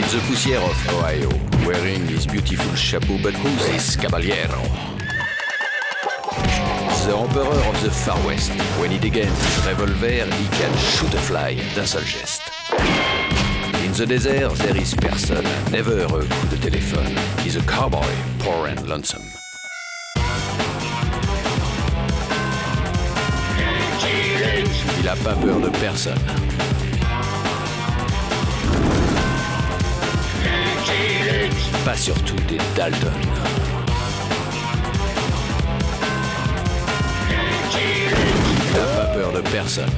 It's the poussière of Ohio, wearing his beautiful chapeau, but who's this caballero? The emperor of the Far West. When he degains his revolver, he can shoot a fly d'un seul geste. In the desert, there is person, never a coup de téléphone. He's a cowboy, poor and lonesome. Il a pas peur de personne. Pas surtout des Dalton. Il n'a pas peur de personne.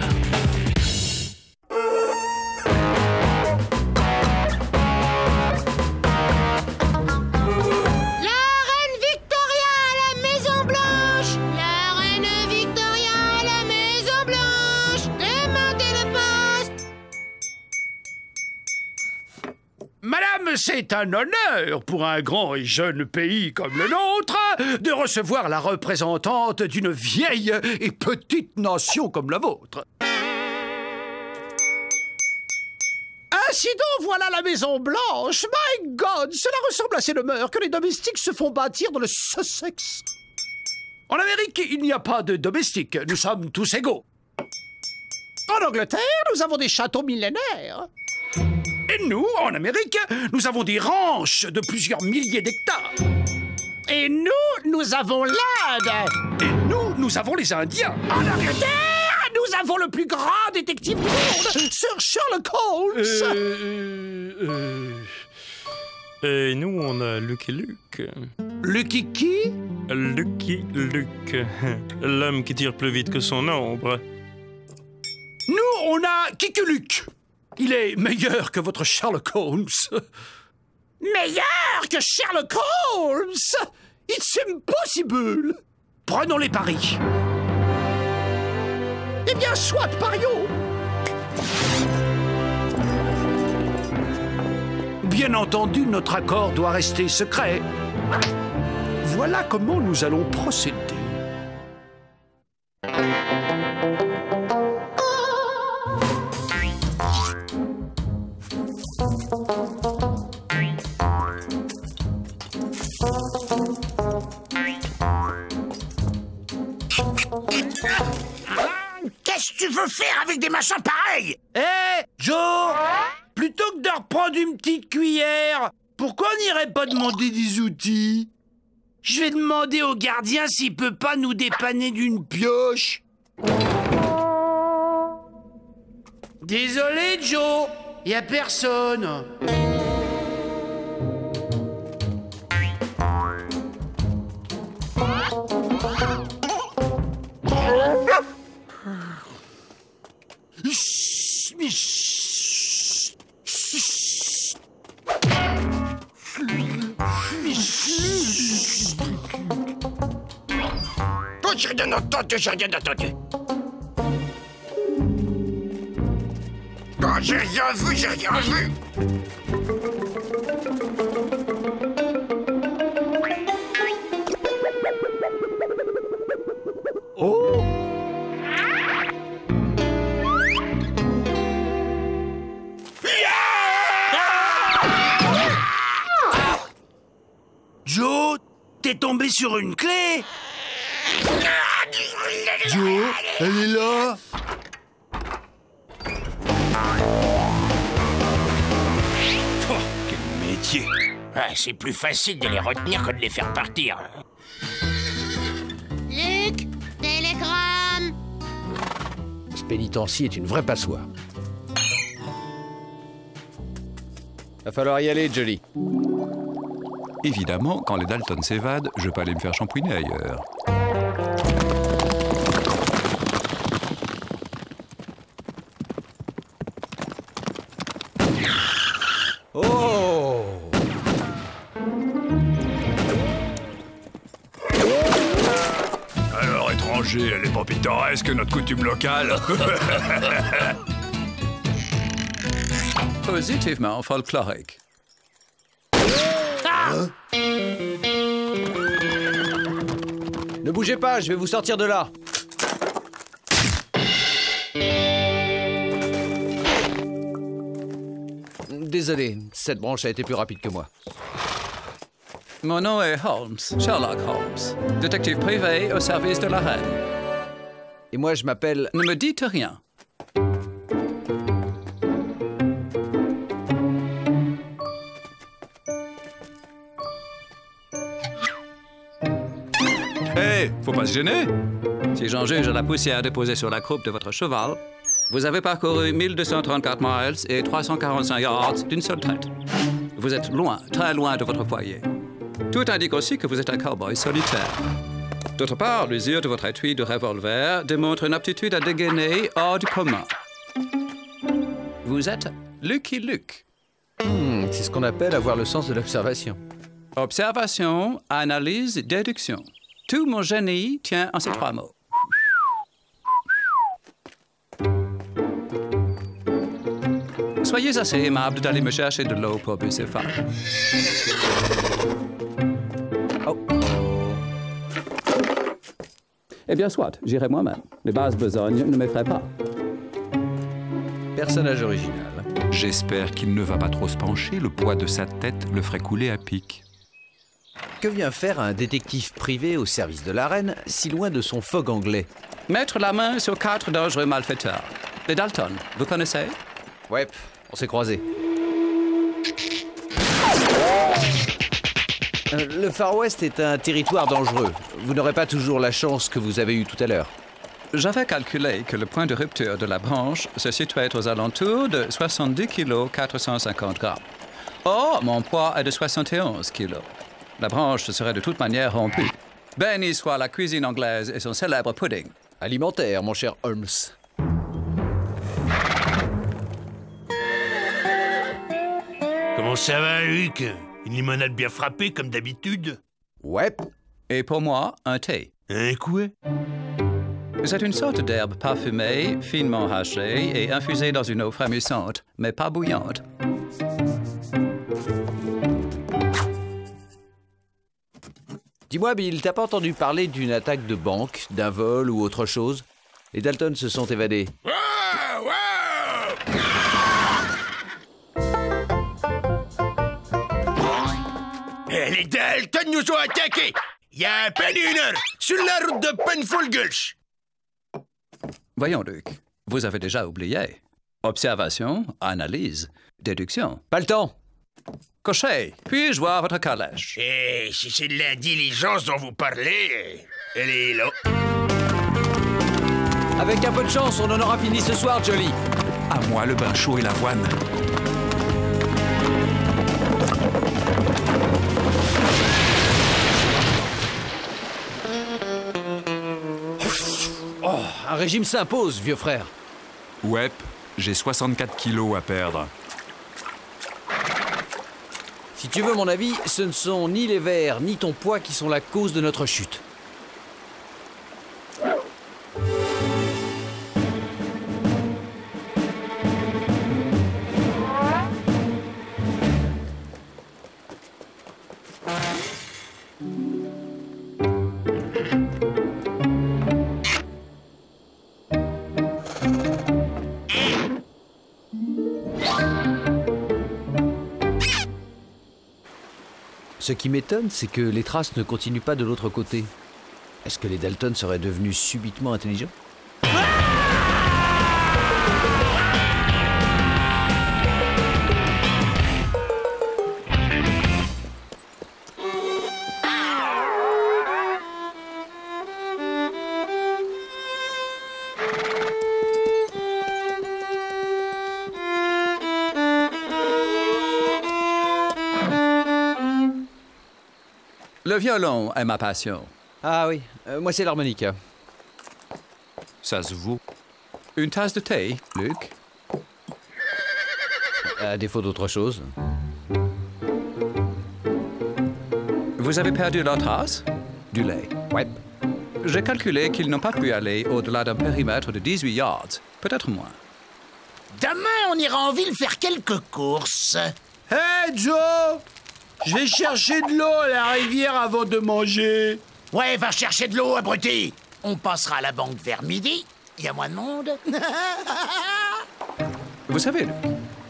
Madame, c'est un honneur pour un grand et jeune pays comme le nôtre de recevoir la représentante d'une vieille et petite nation comme la vôtre. Ainsi donc, voilà la Maison Blanche. My God, cela ressemble à ces demeures que les domestiques se font bâtir dans le Sussex. En Amérique, il n'y a pas de domestiques. Nous sommes tous égaux. En Angleterre, nous avons des châteaux millénaires. Et nous, en Amérique, nous avons des ranchs de plusieurs milliers d'hectares. Et nous avons l'Inde. Et nous avons les Indiens. En Angleterre, nous avons le plus grand détective du monde, Sir Sherlock Holmes. Et nous, on a Lucky Luke. Lucky qui? Lucky Luke. L'homme qui tire plus vite que son ombre. Nous, on a Kikuluke. Il est meilleur que votre Sherlock Holmes. Meilleur que Sherlock Holmes? It's impossible. Prenons les paris. Eh bien, soit, parions. Bien entendu, notre accord doit rester secret. Voilà comment nous allons procéder. Qu'est-ce que tu veux faire avec des machins pareils? Hé, Joe! Plutôt que de reprendre une petite cuillère, pourquoi on n'irait pas demander des outils? Je vais demander au gardien s'il peut pas nous dépanner d'une pioche. Désolé, Joe, y a personne. J'ai rien entendu, j'ai rien entendu. Oh, j'ai rien vu, j'ai rien vu. Oh! Joe, t'es tombé sur une clé? Joe, elle est là. Oh, quel métier. Ah, c'est plus facile de les retenir que de les faire partir. Luc, télégramme. Ce pénitencier est une vraie passoire. Va falloir y aller, Jolie. Évidemment, quand les Dalton s'évadent, je peux aller me faire shampouiner ailleurs. Oh! Alors, étranger, elle est pas pittoresque, notre coutume locale. Positivement folklorique. Ne bougez pas, je vais vous sortir de là. Désolé, cette branche a été plus rapide que moi. Mon nom est Holmes, Sherlock Holmes, détective privé au service de la reine. Et moi, je m'appelle... Ne me dites rien. Hé, faut pas se gêner. Si j'en juge à la poussière déposée sur la croupe de votre cheval, vous avez parcouru 1234 miles et 345 yards d'une seule traite. Vous êtes loin, très loin de votre foyer. Tout indique aussi que vous êtes un cowboy solitaire. D'autre part, l'usure de votre étui de revolver démontre une aptitude à dégainer hors du commun. Vous êtes Lucky Luke. c'est ce qu'on appelle avoir le sens de l'observation. Observation, analyse, déduction. Tout mon génie tient en ces trois mots. Soyez assez aimable d'aller me chercher de l'eau pour Bucéphale. Oh. Eh bien, soit, j'irai moi-même. Les basses besognes ne m'effraient pas. Personnage original. J'espère qu'il ne va pas trop se pencher. Le poids de sa tête le ferait couler à pic. Que vient faire un détective privé au service de la reine, si loin de son fogg anglais? Mettre la main sur 4 dangereux malfaiteurs. Les Dalton, vous connaissez? Ouais, on s'est croisés. Le Far West est un territoire dangereux. Vous n'aurez pas toujours la chance que vous avez eue tout à l'heure. J'avais calculé que le point de rupture de la branche se situait aux alentours de 70 kg 450 grammes. Or, mon poids est de 71 kg. La branche serait de toute manière rompue. Béni soit la cuisine anglaise et son célèbre pudding. Alimentaire, mon cher Holmes. Comment ça va, Luc? Une limonade bien frappée, comme d'habitude? Ouais. Et pour moi, un thé. Un quoi? C'est une sorte d'herbe parfumée, finement hachée et infusée dans une eau frémissante, mais pas bouillante. Dis-moi, Bill, t'as pas entendu parler d'une attaque de banque, d'un vol ou autre chose? Les Dalton se sont évadés. Les Dalton nous ont attaqués! Il y a à peine une heure, sur la route de Penfold Gulch! Voyons, Luc, vous avez déjà oublié. Observation, analyse, déduction. Pas le temps. Cocher, puis-je voir votre calèche? Et si c'est de la diligence dont vous parlez, elle est là. Avec un peu de chance, on en aura fini ce soir, Jolly. À moi le bain chaud et l'avoine. Oh, un régime s'impose, vieux frère. Ouais, j'ai 64 kilos à perdre. Si tu veux mon avis, ce ne sont ni les verres ni ton poids qui sont la cause de notre chute. Ce qui m'étonne, c'est que les traces ne continuent pas de l'autre côté. Est-ce que les Dalton seraient devenus subitement intelligents? Le violon est ma passion. Ah oui, moi c'est l'harmonica. Ça se vaut. Une tasse de thé, Luc? À défaut d'autre chose. Vous avez perdu leur trace? Du lait. Ouais. J'ai calculé qu'ils n'ont pas pu aller au-delà d'un périmètre de 18 yards, peut-être moins. Demain, on ira en ville faire quelques courses. Hey, Joe! Je vais chercher de l'eau à la rivière avant de manger. Ouais, va chercher de l'eau, abruti. On passera à la banque vers midi. Il y a moins de monde. Vous savez,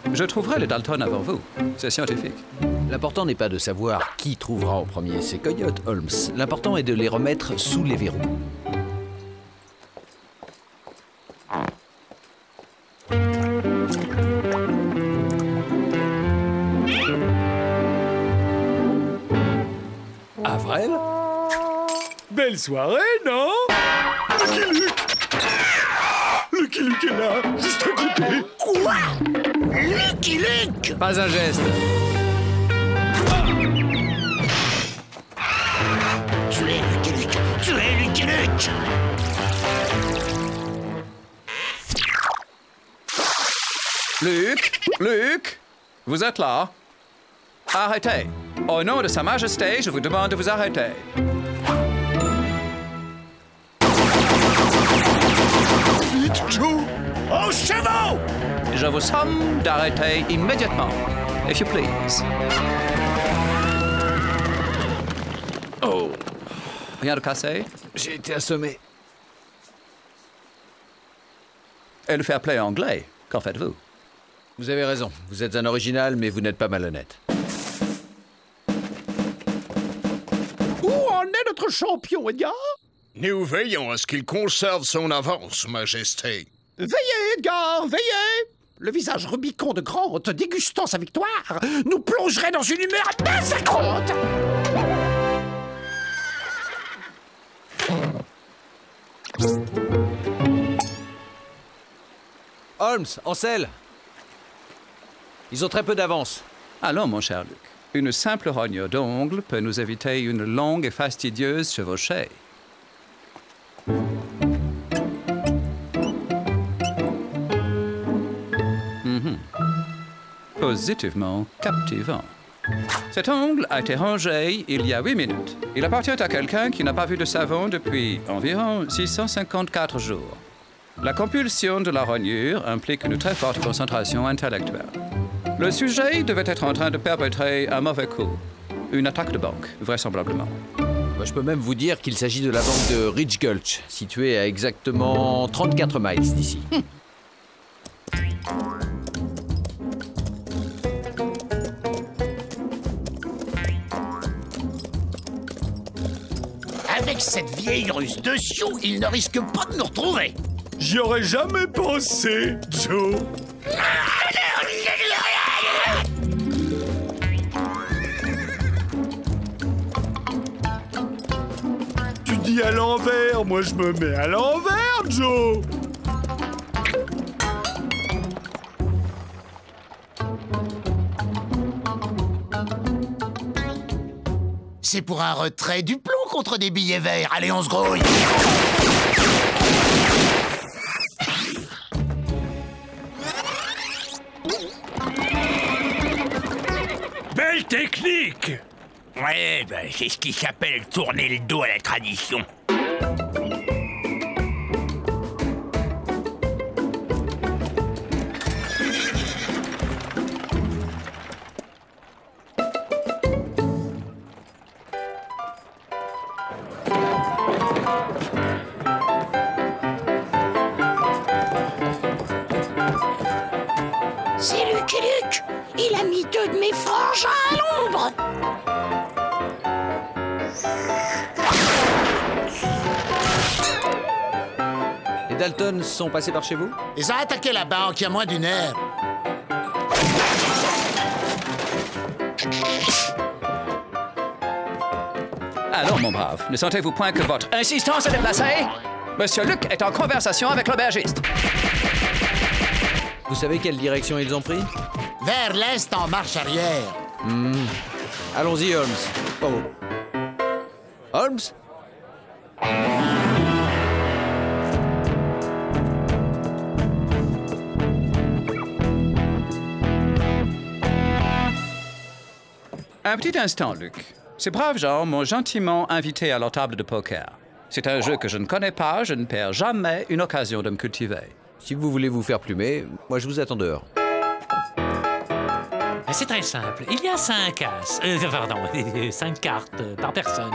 Luc, Je trouverai les Dalton avant vous. C'est scientifique. L'important n'est pas de savoir qui trouvera en premier ces coyotes, Holmes. L'important est de les remettre sous les verrous. Avril? Belle soirée, non? Lucky Luke est là, juste à côté. Quoi? Lucky Luke? Pas un geste. Tu es Lucky Luke! Tu es Lucky Luke! Luc, vous êtes là? Arrêtez. Au nom de Sa Majesté, je vous demande de vous arrêter. Vite, Joe! Aux chevaux! Je vous somme d'arrêter immédiatement. If you please. Oh, Rien de cassé? j'ai été assommé. Et le fair play anglais, qu'en faites-vous? Vous avez raison. Vous êtes un original, mais vous n'êtes pas malhonnête. Où en est notre champion, Edgar? Nous veillons à ce qu'il conserve son avance, Majesté. Veillez, Edgar, veillez! Le visage Rubicon de Grant dégustant sa victoire nous plongerait dans une humeur massacrante! Holmes, Ansel! Ils ont très peu d'avance. Allons, mon cher Luc. Une simple rogne d'ongle peut nous éviter une longue et fastidieuse chevauchée. Positivement captivant. Cet ongle a été rangé il y a 8 minutes. Il appartient à quelqu'un qui n'a pas vu de savon depuis environ 654 jours. La compulsion de la rognure implique une très forte concentration intellectuelle. Le sujet devait être en train de perpétrer un mauvais coup. Une attaque de banque, vraisemblablement. Moi, je peux même vous dire qu'il s'agit de la banque de Ridge Gulch, située à exactement 34 miles d'ici. Avec cette vieille ruse de Sioux, il ne risque pas de nous retrouver. J'y aurais jamais pensé, Joe. Tu dis à l'envers, moi je me mets à l'envers, Joe. C'est pour un retrait du plomb contre des billets verts. Allez, on se grouille. Belle technique. Ouais, ben, c'est ce qui s'appelle tourner le dos à la tradition. C'est Lucky Luke. Il a mis 2 de mes frangins à l'ombre. Les Dalton sont passés par chez vous? Ils ont attaqué la banque il y a moins d'une heure. Alors, mon brave, ne sentez-vous point que votre insistance est déplacée? Monsieur Luc est en conversation avec l'aubergiste. Vous savez quelle direction ils ont pris? Vers l'est en marche arrière. Allons-y, Holmes. Oh. Holmes? Un petit instant, Luc. Ces braves gens m'ont gentiment invité à leur table de poker. C'est un jeu que je ne connais pas, je ne perds jamais une occasion de me cultiver. Si vous voulez vous faire plumer, moi je vous attends dehors. C'est très simple. Il y a 5 as. 5 cartes par personne.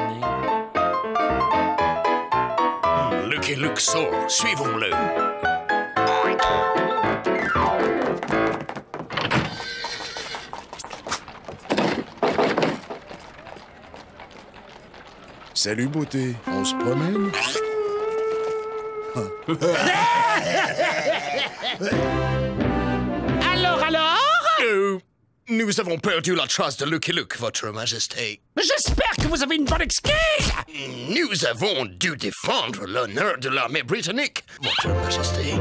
Lucky Luke sort. Suivons-le. Salut, beauté. On se promène? Alors Nous avons perdu la trace de Lucky Luke, Votre Majesté. J'espère que vous avez une bonne excuse. Nous avons dû défendre l'honneur de l'armée britannique, Votre Majesté.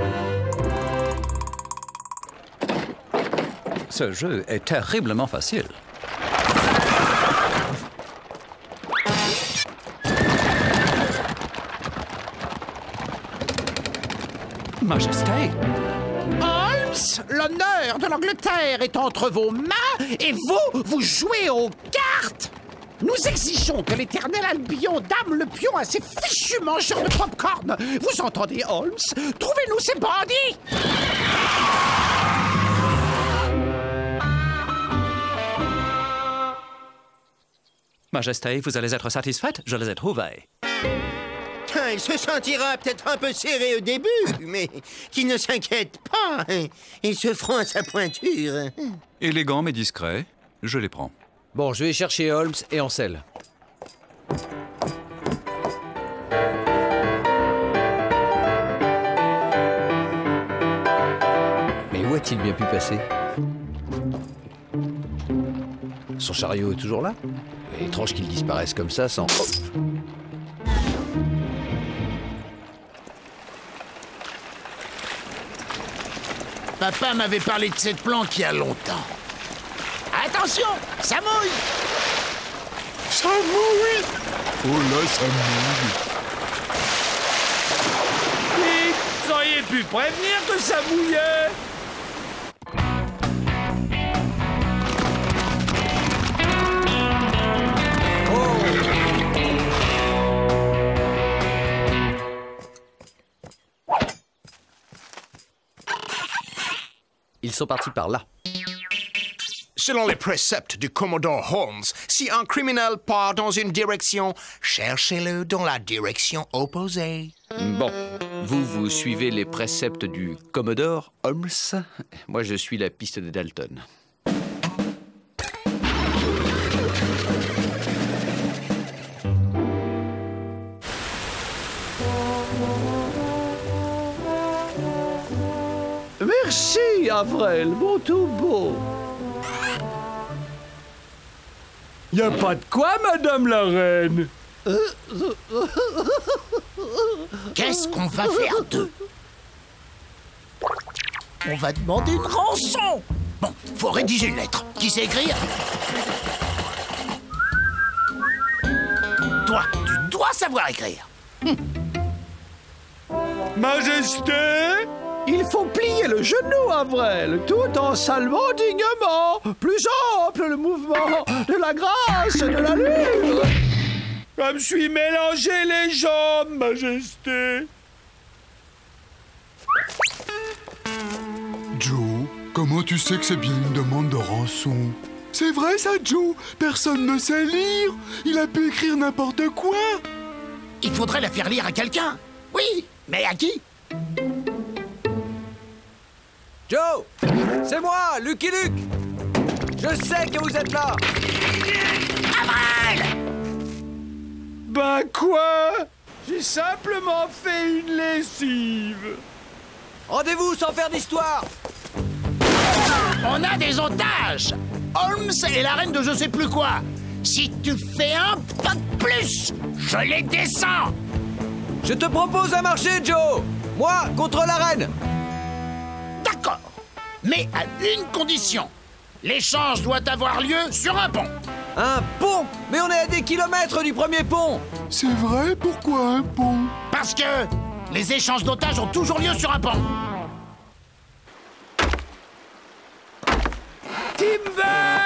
Ce jeu est terriblement facile. Majesté. Holmes, l'honneur de l'Angleterre est entre vos mains et vous jouez aux cartes. Nous exigeons que l'éternel Albion dame le pion à ces fichus mangeurs de pop-corn. Vous entendez, Holmes? Trouvez-nous ces bandits. Majesté, vous allez être satisfaite, je les ai trouvés. Il se sentira peut-être un peu serré au début, mais qu'il ne s'inquiète pas. Ils se feront à sa pointure. Élégant mais discret, je les prends. Bon, je vais chercher Holmes et Ansel. Mais où a-t-il bien pu passer? Son chariot est toujours là? Étrange qu'il disparaisse comme ça sans... Oh. Papa m'avait parlé de cette plante il y a longtemps. Attention, ça mouille! Ça mouille! Oh là, ça mouille! Vite, vous auriez pu prévenir que ça mouillait! Ils sont partis par là. Selon les préceptes du commodore Holmes, si un criminel part dans une direction, cherchez-le dans la direction opposée. Bon, vous suivez les préceptes du Commodore Holmes. Moi, je suis la piste de Dalton. Merci, Avril, mon tout beau. Y a pas de quoi, madame la reine. Qu'est-ce qu'on va faire d'eux? On va demander une rançon. Bon, faut rédiger une lettre. Qui sait écrire? Toi, tu dois savoir écrire. Majesté? Il faut plier le genou, Avril, tout en saluant dignement. Plus ample le mouvement, de la grâce, de la lune. Je me suis mélangé les jambes, Majesté. Joe, comment tu sais que c'est bien une demande de rançon? C'est vrai ça, Joe? Personne ne sait lire. Il a pu écrire n'importe quoi. Il faudrait la faire lire à quelqu'un. Oui, mais à qui? Joe! C'est moi, Lucky Luke! Je sais que vous êtes là! Avril! Ben quoi? J'ai simplement fait une lessive. Rendez-vous sans faire d'histoire! On a des otages! Holmes et la reine de je sais plus quoi! Si tu fais un pas de plus, je les descends! Je te propose un marché, Joe! Moi contre la reine! D'accord, mais à une condition. L'échange doit avoir lieu sur un pont. Un pont? Mais on est à des kilomètres du premier pont! C'est vrai? Pourquoi un pont? Parce que les échanges d'otages ont toujours lieu sur un pont. Timber!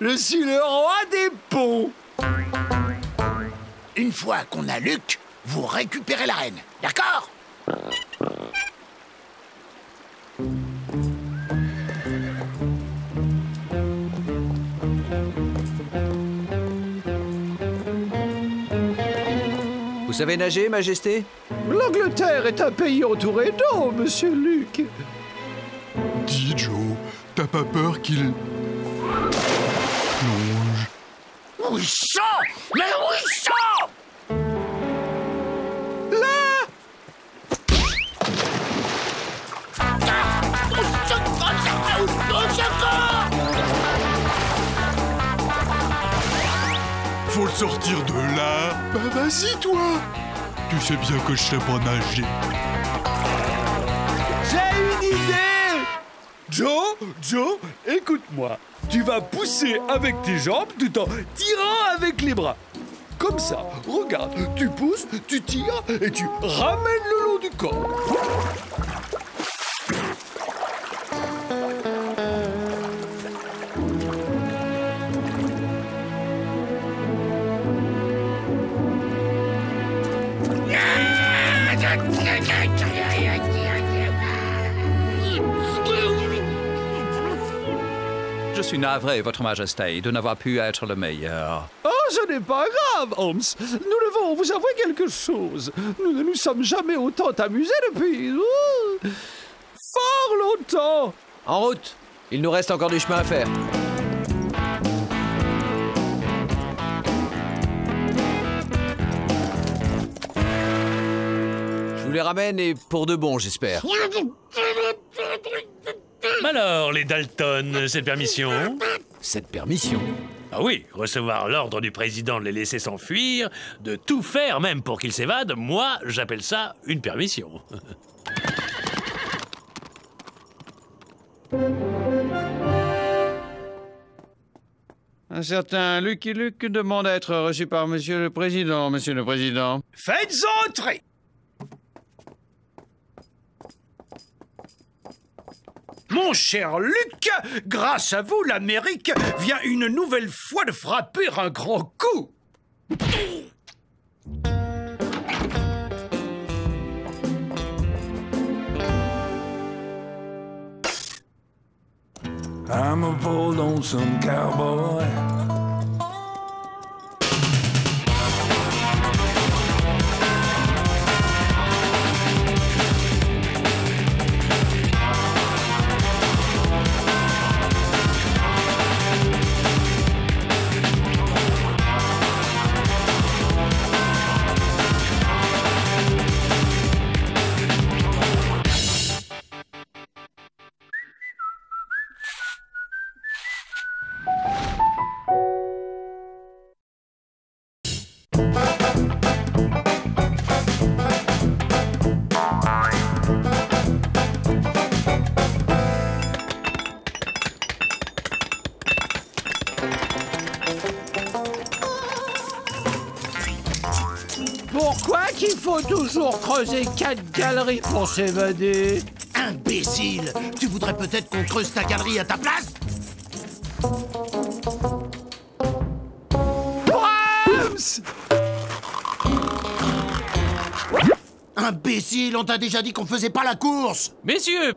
Je suis le roi des ponts. Une fois qu'on a Luke, vous récupérez la reine, d'accord? Vous savez nager, Majesté? L'Angleterre est un pays entouré d'eau, monsieur Luke. Dis, Joe, t'as pas peur qu'il... plonge? Où ça? Mais où ça? Là! Faut le sortir de là. Bah vas-y, toi. Tu sais bien que je sais pas nager. J'ai une idée! Joe, écoute-moi. Tu vas pousser avec tes jambes tout en tirant avec les bras. Comme ça, regarde, tu pousses, tu tires et tu ramènes le long du corps. Je suis navré, Votre Majesté, de n'avoir pu être le meilleur. Oh, ce n'est pas grave, Holmes. Nous devons vous avouer quelque chose. Nous ne nous sommes jamais autant amusés depuis... fort longtemps. En route. Il nous reste encore du chemin à faire. Je vous les ramène et pour de bon, j'espère. Alors, les Dalton, cette permission? Cette permission? Ah oui, recevoir l'ordre du président de les laisser s'enfuir, de tout faire même pour qu'ils s'évadent, moi, j'appelle ça une permission. Un certain Lucky Luke demande à être reçu par Monsieur le Président, Monsieur le Président. Faites entrer! Mon cher Luc, grâce à vous, l'Amérique vient une nouvelle fois de frapper un grand coup. I'm a bold lonesome cowboy. Pourquoi qu'il faut toujours creuser 4 galeries pour s'évader? Imbécile! Tu voudrais peut-être qu'on creuse ta galerie à ta place? Brahms! Imbécile, on t'a déjà dit qu'on faisait pas la course! Messieurs!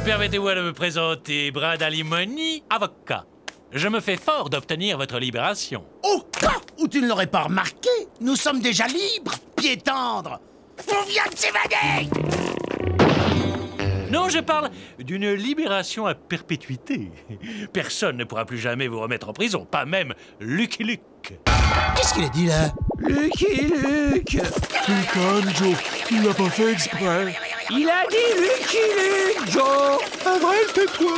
Permettez-moi de me présenter Brad Alimony, avocat. Je me fais fort d'obtenir votre libération. Au cas où tu ne l'aurais pas remarqué, nous sommes déjà libres, pieds tendres. On vient de s'évader! Non, je parle d'une libération à perpétuité. Personne ne pourra plus jamais vous remettre en prison, pas même Lucky Luke. Qu'est-ce qu'il a dit là? Lucky Luke! Calme, Joe, il l'a pas fait exprès. Il a dit Lucky Luke, Joe! Un vrai, tais-toi!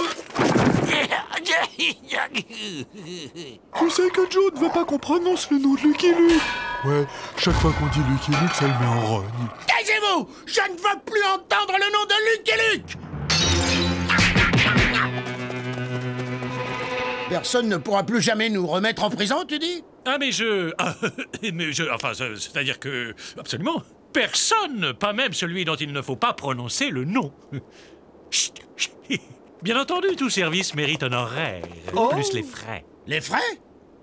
Tu sais que Joe ne veut pas qu'on prononce le nom de Lucky Luke. Ouais, chaque fois qu'on dit Lucky Luke, ça le met en rogne. Taisez-vous! Je ne veux plus entendre le nom de Lucky Luke! Personne ne pourra plus jamais nous remettre en prison, tu dis? Ah, mais enfin, c'est-à-dire que... Absolument. Personne, pas même celui dont il ne faut pas prononcer le nom. Chut, chut. Bien entendu, tout service mérite un horaire, plus les frais. Les frais?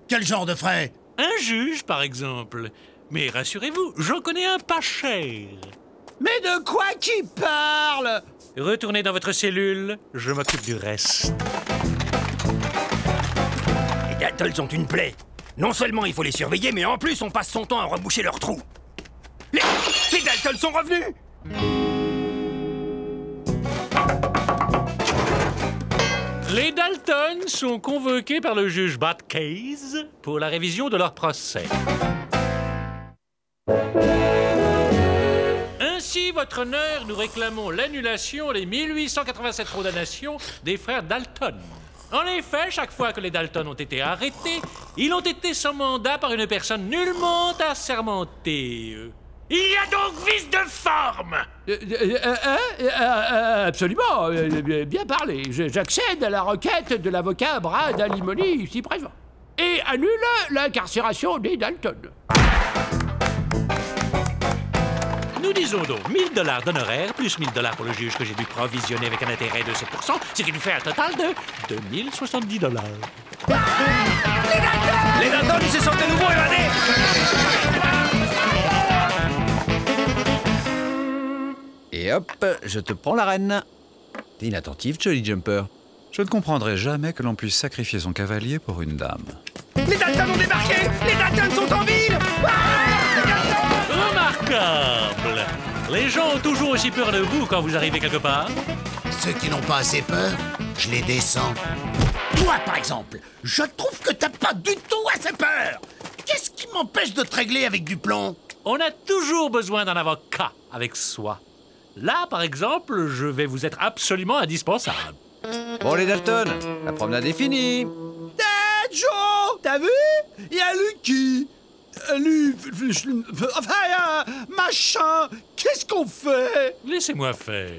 Quel genre de frais? Un juge, par exemple. Mais rassurez-vous, j'en connais un pas cher. Mais de quoi qu'il parle? Retournez dans votre cellule, je m'occupe du reste. Les Daltons ont une plaie. Non seulement il faut les surveiller, mais en plus on passe son temps à reboucher leurs trous. Les Daltons sont revenus! Les Dalton sont convoqués par le juge Batcase pour la révision de leur procès. Ainsi, votre honneur, nous réclamons l'annulation des 1887 condamnations des frères Dalton. En effet, chaque fois que les Dalton ont été arrêtés, ils ont été sans mandat par une personne nullement assermentée. Il y a donc vice de forme! Absolument, bien parlé. J'accède à la requête de l'avocat Brad Alimony, ici présent. Et annule l'incarcération des Dalton. Nous disons donc 1 000 $ d'honoraires plus 1 000 $ pour le juge que j'ai dû provisionner avec un intérêt de 7%, ce qui nous fait un total de 2 070 $. Les Dalton, ils se sont de nouveau évadés! Et hop, je te prends la reine. T'es inattentif, Jolly Jumper. Je ne comprendrai jamais que l'on puisse sacrifier son cavalier pour une dame. Les Dalton ont débarqué! Les Dalton sont en ville! Remarquable! Les gens ont toujours aussi peur de vous quand vous arrivez quelque part. Ceux qui n'ont pas assez peur, je les descends. Toi, par exemple, je trouve que t'as pas du tout assez peur. Qu'est-ce qui m'empêche de te régler avec du plomb? On a toujours besoin d'un avocat avec soi. Là, par exemple, je vais vous être absolument indispensable. Bon, les Dalton, la promenade est finie. Joe, t'as vu? Il y a Lucky. Machin. Qu'est-ce qu'on fait? Laissez-moi faire.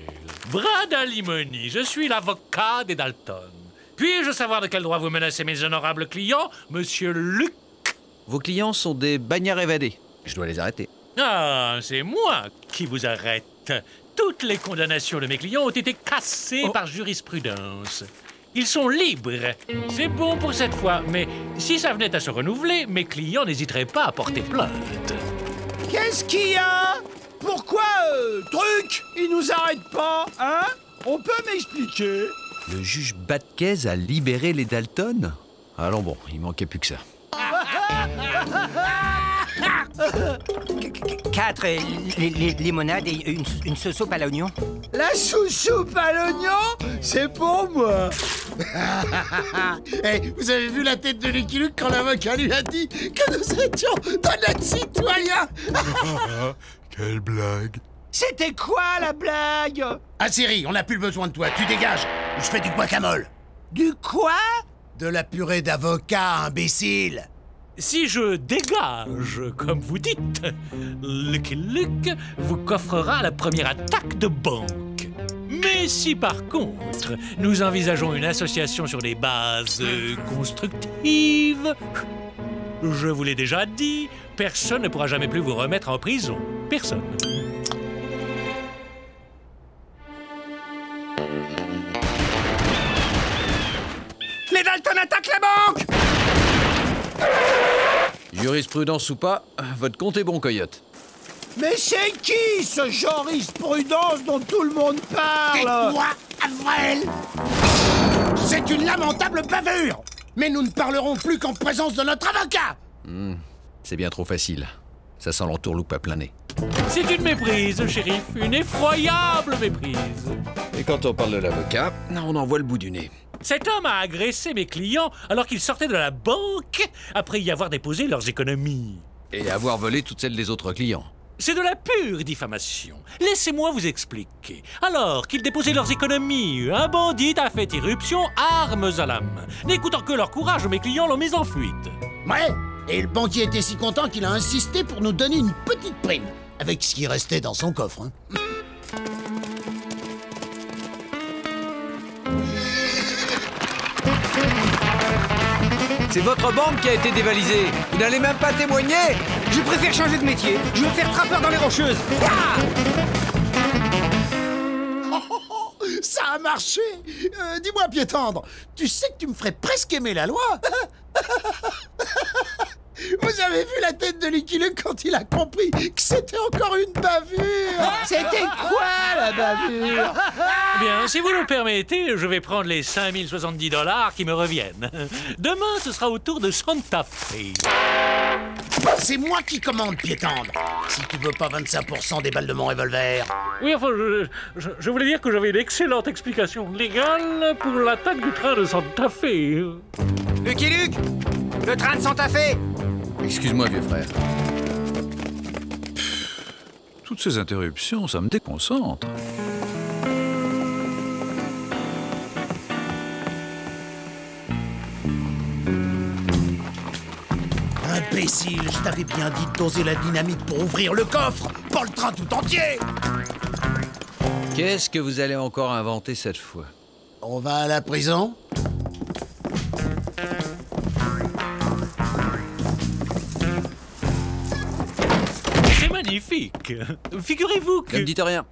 Brad Alimony, je suis l'avocat des Dalton. Puis-je savoir de quel droit vous menacez mes honorables clients, Monsieur Luc? Vos clients sont des bagnards évadés. Je dois les arrêter. Ah, c'est moi qui vous arrête. Toutes les condamnations de mes clients ont été cassées par jurisprudence. Ils sont libres. C'est bon pour cette fois, mais si ça venait à se renouveler, mes clients n'hésiteraient pas à porter plainte. Qu'est-ce qu'il y a? Pourquoi, truc, il nous arrête pas, hein? On peut m'expliquer? Le juge Batcase a libéré les Dalton? Allons bon, il manquait plus que ça. 4 limonades et une soupe à l'oignon. La soupe à l'oignon, c'est pour moi. Hey, vous avez vu la tête de Lucky Luke quand l'avocat lui a dit que nous étions d'honnêtes citoyens? Quelle blague. C'était quoi la blague? Ah Siri, on n'a plus besoin de toi, tu dégages. Je fais du guacamole. Du quoi? De la purée d'avocat, imbécile. Si je dégage, comme vous dites, Lucky Luke vous coffrera la première attaque de banque. Mais si par contre, nous envisageons une association sur des bases constructives, je vous l'ai déjà dit, personne ne pourra jamais plus vous remettre en prison. Personne. Les Dalton attaquent la banque! Jurisprudence ou pas, votre compte est bon, Coyote. Mais c'est qui ce jurisprudence dont tout le monde parle? Tais-toi, Avril! C'est une lamentable bavure! Mais nous ne parlerons plus qu'en présence de notre avocat! C'est bien trop facile. Ça sent l'entourloupe à plein nez. C'est une méprise, shérif, une effroyable méprise. Et quand on parle de l'avocat, on en voit le bout du nez. Cet homme a agressé mes clients alors qu'ils sortaient de la banque après y avoir déposé leurs économies. Et avoir volé toutes celles des autres clients. C'est de la pure diffamation. Laissez-moi vous expliquer. Alors qu'ils déposaient leurs économies, un bandit a fait irruption, armes à la main. N'écoutant que leur courage, mes clients l'ont mis en fuite. Ouais, et le banquier était si content qu'il a insisté pour nous donner une petite prime, avec ce qui restait dans son coffre. Hein. C'est votre banque qui a été dévalisée. Vous n'allez même pas témoigner. Je préfère changer de métier. Je veux faire trappeur dans les Rocheuses. Ah! Ça a marché. Dis-moi, pied tendre, tu sais que tu me ferais presque aimer la loi. Vous avez vu la tête de Lucky Luke quand il a compris que c'était encore une bavure? C'était quoi la bavure? Eh bien, si vous le permettez, je vais prendre les 5070 $ qui me reviennent. Demain, ce sera au tour de Santa Fe. C'est moi qui commande, pied tendre. Si tu veux pas 25% des balles de mon revolver. Oui, enfin, je voulais dire que j'avais une excellente explication légale pour l'attaque du train de Santa Fe. Lucky Luke, le train de Santa Fe. Excuse-moi, vieux frère. Toutes ces interruptions, ça me déconcentre. Imbécile, je t'avais bien dit de doser la dynamite pour ouvrir le coffre, pas le train tout entier. Qu'est-ce que vous allez encore inventer cette fois? On va à la prison? C'est magnifique. Figurez-vous que... Ne me dites rien.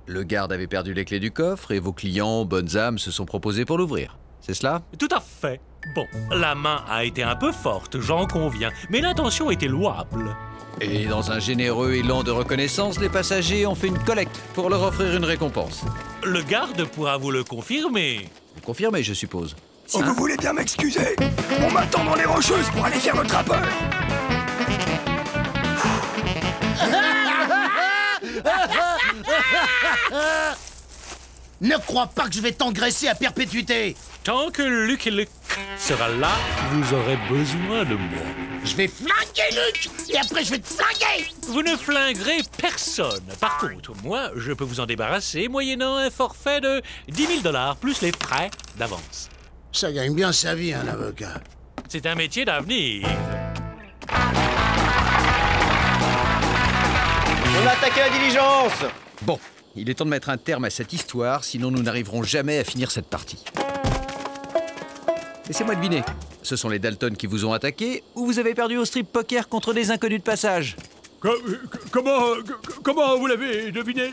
Le garde avait perdu les clés du coffre et vos clients, bonnes âmes, se sont proposés pour l'ouvrir. C'est cela? Tout à fait. Bon, la main a été un peu forte, j'en conviens, mais l'intention était louable. Et dans un généreux élan de reconnaissance, les passagers ont fait une collecte pour leur offrir une récompense. Le garde pourra vous le confirmer. Vous confirmez, je suppose. Si vous voulez bien m'excuser, on m'attend dans les Rocheuses pour aller faire le trappeur. Ne crois pas que je vais t'engraisser à perpétuité. Tant que Lucky Luke sera là, vous aurez besoin de moi. Je vais flinguer Luke, et après je vais te flinguer. Vous ne flinguerez personne. Par contre, moi, je peux vous en débarrasser moyennant un forfait de 10 000 $ plus les frais d'avance. Ça gagne bien sa vie, un avocat. C'est un métier d'avenir. On a attaqué la diligence. Bon, il est temps de mettre un terme à cette histoire, sinon nous n'arriverons jamais à finir cette partie. Laissez-moi deviner. Ce sont les Dalton qui vous ont attaqué ou vous avez perdu au strip poker contre des inconnus de passage? Comment vous l'avez deviné?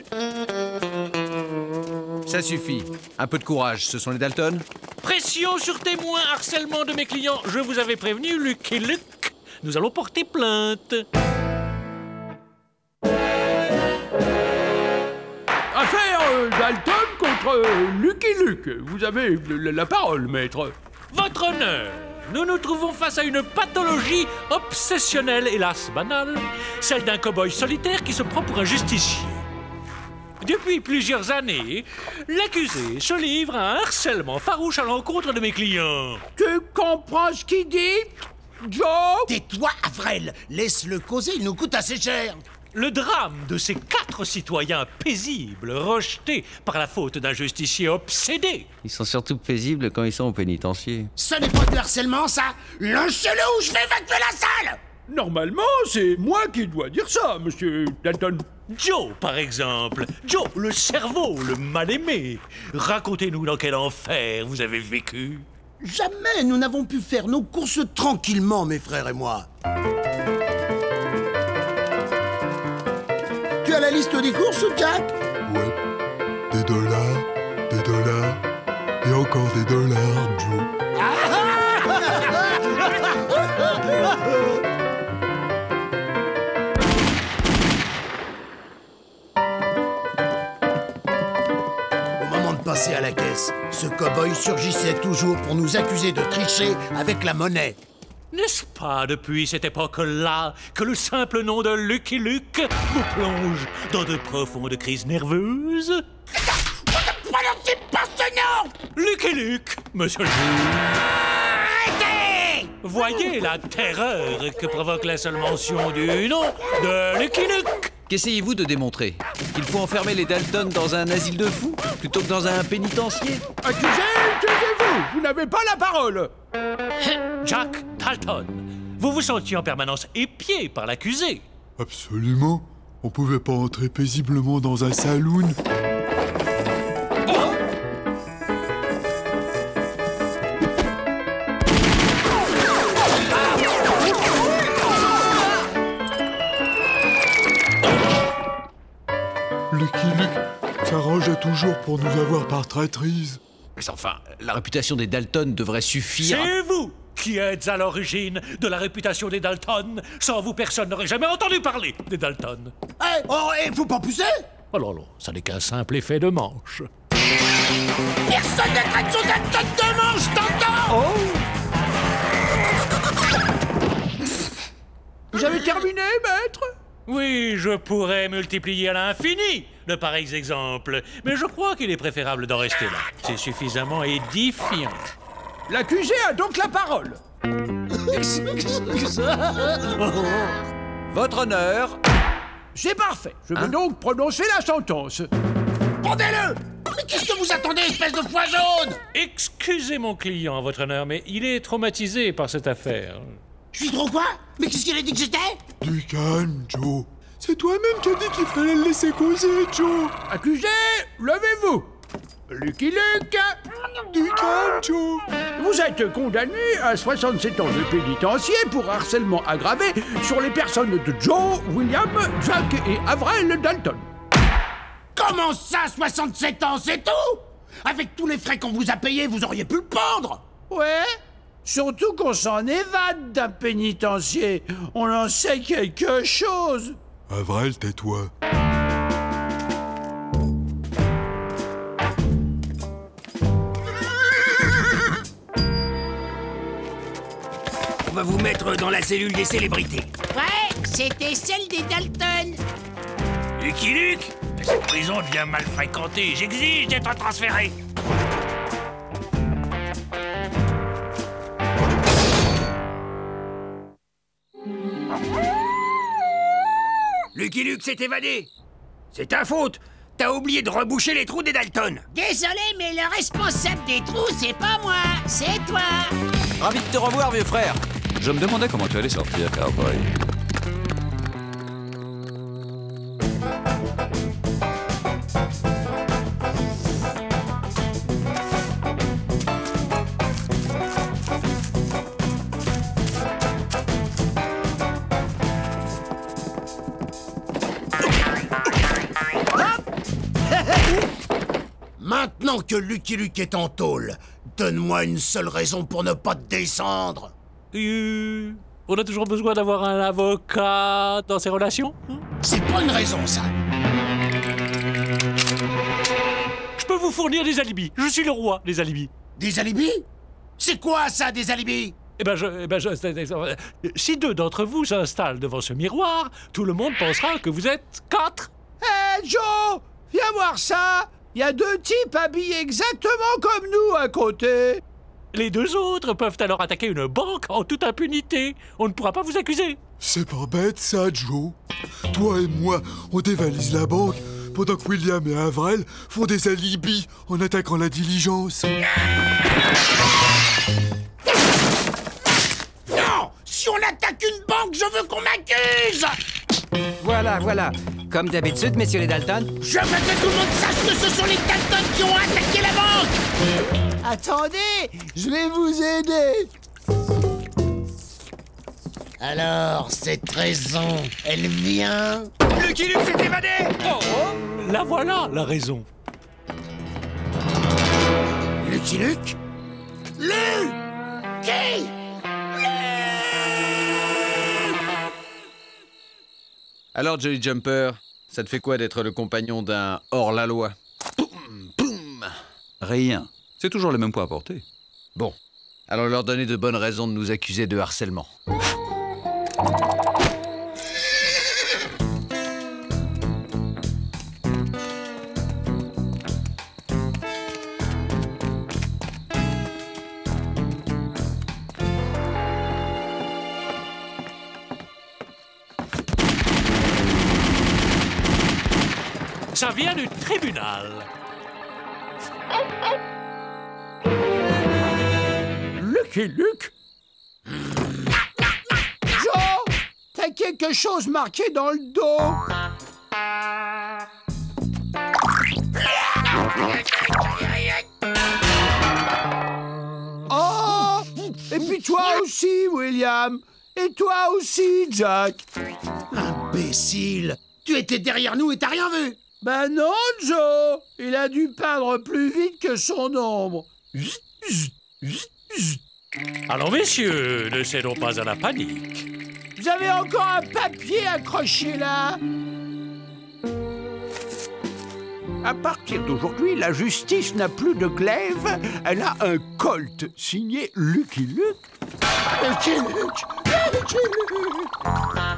Ça suffit. Un peu de courage, ce sont les Dalton? Pression sur témoin, harcèlement de mes clients. Je vous avais prévenu, Lucky Luke. Nous allons porter plainte. Affaire Dalton contre Lucky Luke. Vous avez la parole, maître. Votre honneur, nous nous trouvons face à une pathologie obsessionnelle, hélas banale, celle d'un cow-boy solitaire qui se prend pour un justicier. Depuis plusieurs années, l'accusé se livre à un harcèlement farouche à l'encontre de mes clients. Tu comprends ce qu'il dit, Joe? Tais-toi, Avril. Laisse-le causer, il nous coûte assez cher. Le drame de ces 4 citoyens paisibles rejetés par la faute d'un justicier obsédé. Ils sont surtout paisibles quand ils sont au pénitencier. Ce n'est pas du harcèlement, ça. Lâchez-le ou je vais évacuer la salle. Normalement, c'est moi qui dois dire ça, monsieur Dalton. Joe, par exemple. Joe, le cerveau, le mal-aimé. Racontez-nous dans quel enfer vous avez vécu. Jamais nous n'avons pu faire nos courses tranquillement, mes frères et moi. Tu as la liste des courses, Jack? Ouais. Des dollars, et encore des dollars, Joe. Au moment de passer à la caisse, ce cow-boy surgissait toujours pour nous accuser de tricher avec la monnaie. N'est-ce pas depuis cette époque-là que le simple nom de Lucky Luke vous plonge dans de profondes crises nerveuses? Ne prononcez pas ce nom! Lucky Luke, monsieur le juge. Arrêtez! Voyez la terreur que provoque la seule mention du nom de Lucky Luke. Qu'essayez-vous de démontrer? Qu'il faut enfermer les Dalton dans un asile de fous plutôt que dans un pénitencier? Taisez-vous! Vous n'avez pas la parole! Jack Dalton, vous vous sentiez en permanence épié par l'accusé. Absolument. On pouvait pas entrer paisiblement dans un saloon. Lucky Luke s'arrangeait toujours pour nous avoir par traîtrise. Mais enfin, la réputation des Dalton devrait suffire. C'est vous qui êtes à l'origine de la réputation des Dalton. Sans vous, personne n'aurait jamais entendu parler des Dalton. Faut pas pousser? Oh là là, ça n'est qu'un simple effet de manche. Personne ne traite son Dalton de manche, t'entends? Vous avez terminé, maître? Oui, je pourrais multiplier à l'infini de pareils exemples, mais je crois qu'il est préférable d'en rester là. C'est suffisamment édifiant. L'accusé a donc la parole. Votre honneur. C'est parfait. Je veux donc prononcer la sentence. Pendez-le! Mais qu'est-ce que vous attendez, espèce de foie jaune? Excusez mon client, votre honneur, mais il est traumatisé par cette affaire. Je suis trop quoi? Mais qu'est-ce qu'il a dit que j'étais? Du calme, Joe. C'est toi-même qui as dit qu'il fallait le laisser causer, Joe. Accusé, levez-vous. Lucky Luke. Du calme, Joe. Vous êtes condamné à 67 ans de pénitencier pour harcèlement aggravé sur les personnes de Joe, William, Jack et Avril Dalton. Comment ça, 67 ans, c'est tout? Avec tous les frais qu'on vous a payés, vous auriez pu le pendre. Ouais, surtout qu'on s'en évade d'un pénitencier. On en sait quelque chose. Avril, tais-toi. On va vous mettre dans la cellule des célébrités. Ouais, c'était celle des Dalton. Lucky Luke, cette prison devient mal fréquentée. J'exige d'être transféré. Lucky Luke s'est évadé. C'est ta faute. T'as oublié de reboucher les trous des Dalton. Désolé, mais le responsable des trous, c'est pas moi, c'est toi. Ravi de te revoir, vieux frère. Je me demandais comment tu allais sortir, cowboy. Maintenant que Lucky Luke est en tôle, donne-moi une seule raison pour ne pas te descendre. On a toujours besoin d'avoir un avocat dans ces relations? C'est pas une raison, ça. Je peux vous fournir des alibis. Je suis le roi des alibis. Des alibis? C'est quoi, ça, des alibis? Si deux d'entre vous s'installent devant ce miroir, tout le monde pensera que vous êtes 4. Hé, Joe, viens voir ça. Il y a deux types habillés exactement comme nous à côté. Les deux autres peuvent alors attaquer une banque en toute impunité. On ne pourra pas vous accuser. C'est pas bête, ça, Joe. Toi et moi, on dévalise la banque pendant que William et Avril font des alibis en attaquant la diligence. Non! Si on attaque une banque, je veux qu'on m'accuse! Voilà. Comme d'habitude, messieurs les Dalton. Je veux que tout le monde sache que ce sont les Dalton qui ont attaqué la banque! Attendez, je vais vous aider. Alors, cette raison, elle vient... Lucky Luke s'est évadé! Oh, la voilà, la raison. Lucky Luke? Lucky! Alors, Jolly Jumper, ça te fait quoi d'être le compagnon d'un hors-la-loi? Poum, poum. Rien. C'est toujours le même poids à porter. Bon, alors leur donner de bonnes raisons de nous accuser de harcèlement. Ça vient du tribunal. Lucky Luke? Joe, t'as quelque chose marqué dans le dos. Oh! Et puis toi aussi, William. Et toi aussi, Jack. Imbécile! Tu étais derrière nous et t'as rien vu! Ben non, Joe. Il a dû peindre plus vite que son ombre. Alors, messieurs, ne cédons pas à la panique. Vous avez encore un papier accroché là. À partir d'aujourd'hui, la justice n'a plus de glaive. Elle a un colt signé Lucky Luke. Lucky Luke. Lucky Luke.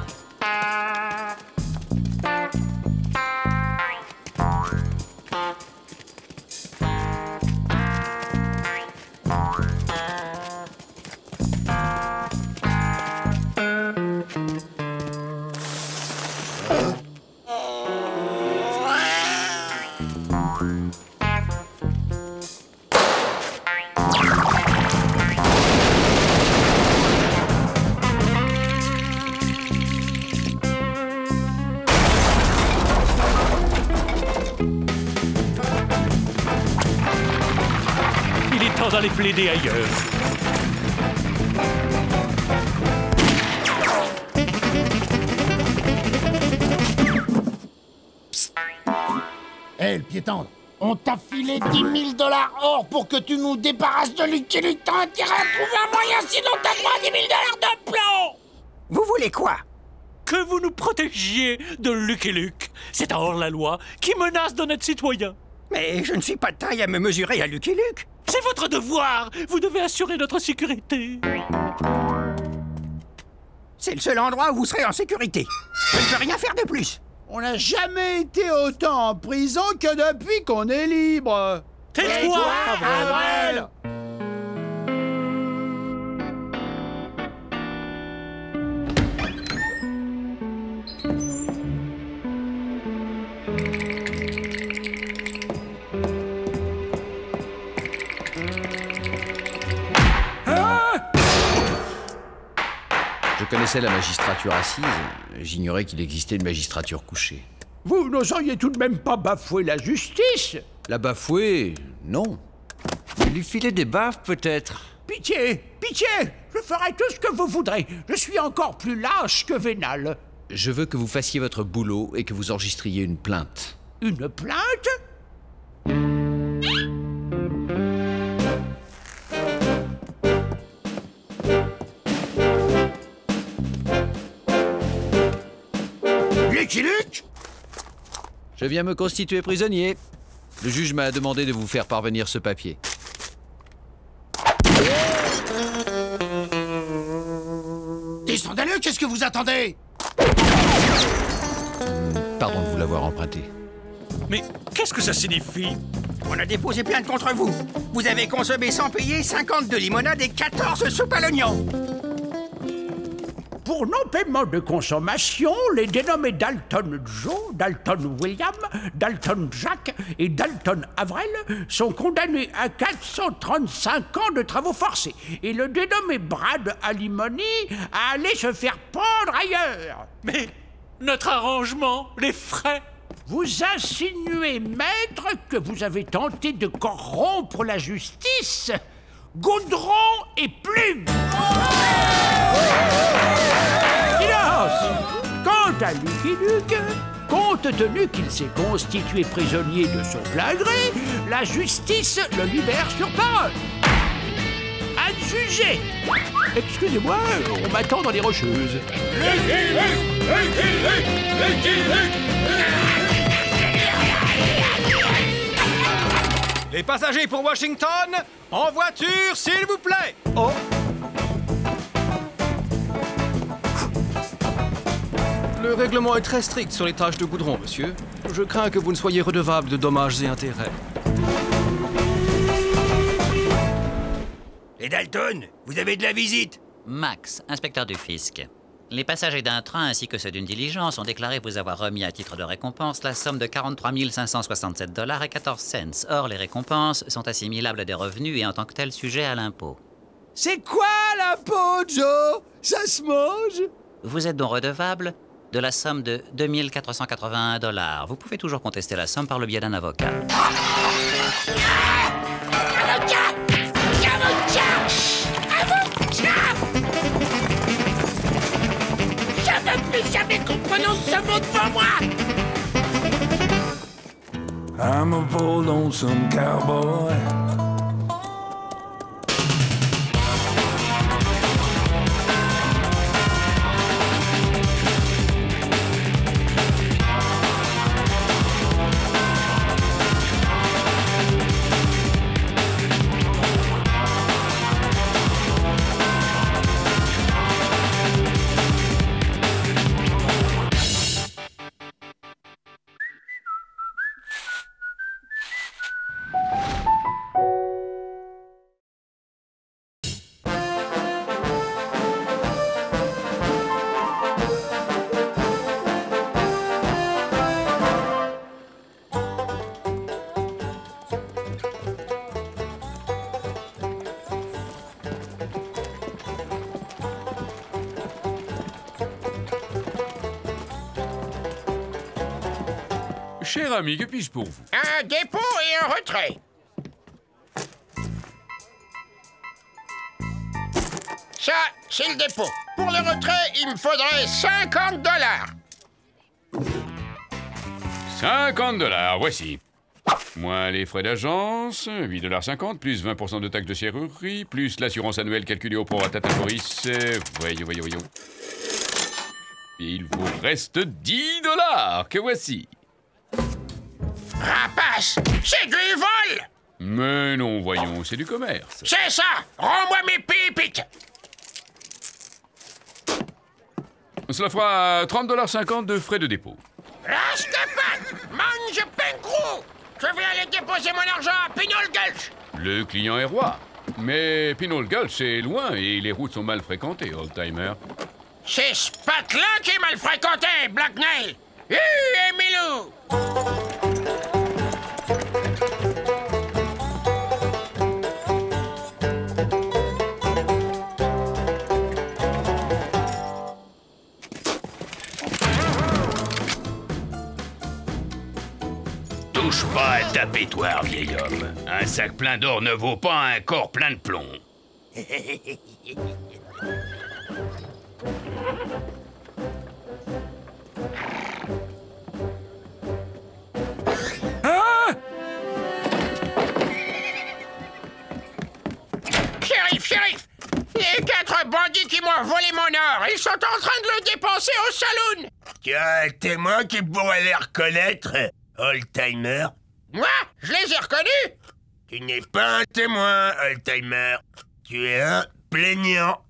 va les plaider ailleurs. Hé, le pied tendre, on t'a filé 10 000 $ or pour que tu nous débarrasses de Lucky Luke. T'as intérêt à trouver un moyen, sinon t'as droit à 10 000 $ de plomb. Vous voulez quoi? Que vous nous protégiez de Lucky Luke. C'est un hors-la-loi qui menace d'honnêtes citoyens. Mais je ne suis pas de taille à me mesurer à Lucky Luke. C'est votre devoir. Vous devez assurer notre sécurité. C'est le seul endroit où vous serez en sécurité. Je ne peux rien faire de plus. On n'a jamais été autant en prison que depuis qu'on est libre. Tais-toi, Avril. Je connaissais la magistrature assise, j'ignorais qu'il existait une magistrature couchée. Vous n'oseriez tout de même pas bafouer la justice? La bafouer? Non. Lui filer des baffes, peut-être. Pitié, pitié, je ferai tout ce que vous voudrez. Je suis encore plus lâche que vénal. Je veux que vous fassiez votre boulot et que vous enregistriez une plainte. Une plainte? Lucky Luke? Je viens me constituer prisonnier. Le juge m'a demandé de vous faire parvenir ce papier. Des scandaleux, qu'est-ce que vous attendez? Pardon de vous l'avoir emprunté. Mais qu'est-ce que ça signifie? On a déposé plainte contre vous. Vous avez consommé sans payer 52 limonades et 14 soupes à l'oignon. Pour non-paiement de consommation, les dénommés Dalton Joe, Dalton William, Dalton Jack et Dalton Avril sont condamnés à 435 ans de travaux forcés. Et le dénommé Brad Alimony à aller se faire pendre ailleurs. Mais notre arrangement, les frais... Vous insinuez, maître, que vous avez tenté de corrompre la justice? Goudron et plume! Silence! Quant à Lucky Luke, compte tenu qu'il s'est constitué prisonnier de son plein gré, la justice le libère sur parole. Adjugé! Excusez-moi, on m'attend dans les Rocheuses. Lucky Luke! Lucky Luke! Lucky Luke! Les passagers pour Washington, en voiture, s'il vous plaît. Oh. Le règlement est très strict sur les tâches de goudron, monsieur. Je crains que vous ne soyez redevable de dommages et intérêts. Et Dalton, vous avez de la visite? Max, inspecteur du fisc. Les passagers d'un train ainsi que ceux d'une diligence ont déclaré vous avoir remis à titre de récompense la somme de 43 567 $ et 14 cents. Or, les récompenses sont assimilables à des revenus et en tant que telles sujets à l'impôt. C'est quoi l'impôt, Joe? Ça se mange? Vous êtes donc redevable de la somme de 2 481 $. Vous pouvez toujours contester la somme par le biais d'un avocat. Je ne veux plus jamais qu'on prononce ce mot devant moi! I'm a poor lonesome cowboy. Cher ami, que puis-je pour vous? Un dépôt et un retrait. Ça, c'est le dépôt. Pour le retrait, il me faudrait 50 $. 50 $, voici. Moins les frais d'agence, 8,50 $, plus 20% de taxes de serrurerie, plus l'assurance annuelle calculée au prorata temporis. Voyons. Il vous reste 10 $, que voici. Rapace, c'est du vol! Mais non, voyons, c'est du commerce. C'est ça! Rends-moi mes pépites! Cela fera 30,50 $ de frais de dépôt. Rascapat! Mange Pencrou! Je vais aller déposer mon argent à Pinole Gulch! Le client est roi. Mais Pinole Gulch est loin et les routes sont mal fréquentées, old-timer. C'est ce patin-là qui est mal fréquenté, Black Nail! Emilou! Touche pas à ta pétoire, vieil homme. Un sac plein d'or ne vaut pas un corps plein de plomb. Shérif! Les 4 bandits qui m'ont volé mon or, ils sont en train de le dépenser au saloon! Tu as un témoin qui pourrait les reconnaître, old-timer? Moi? Je les ai reconnus? Tu n'es pas un témoin, old-timer. Tu es un plaignant.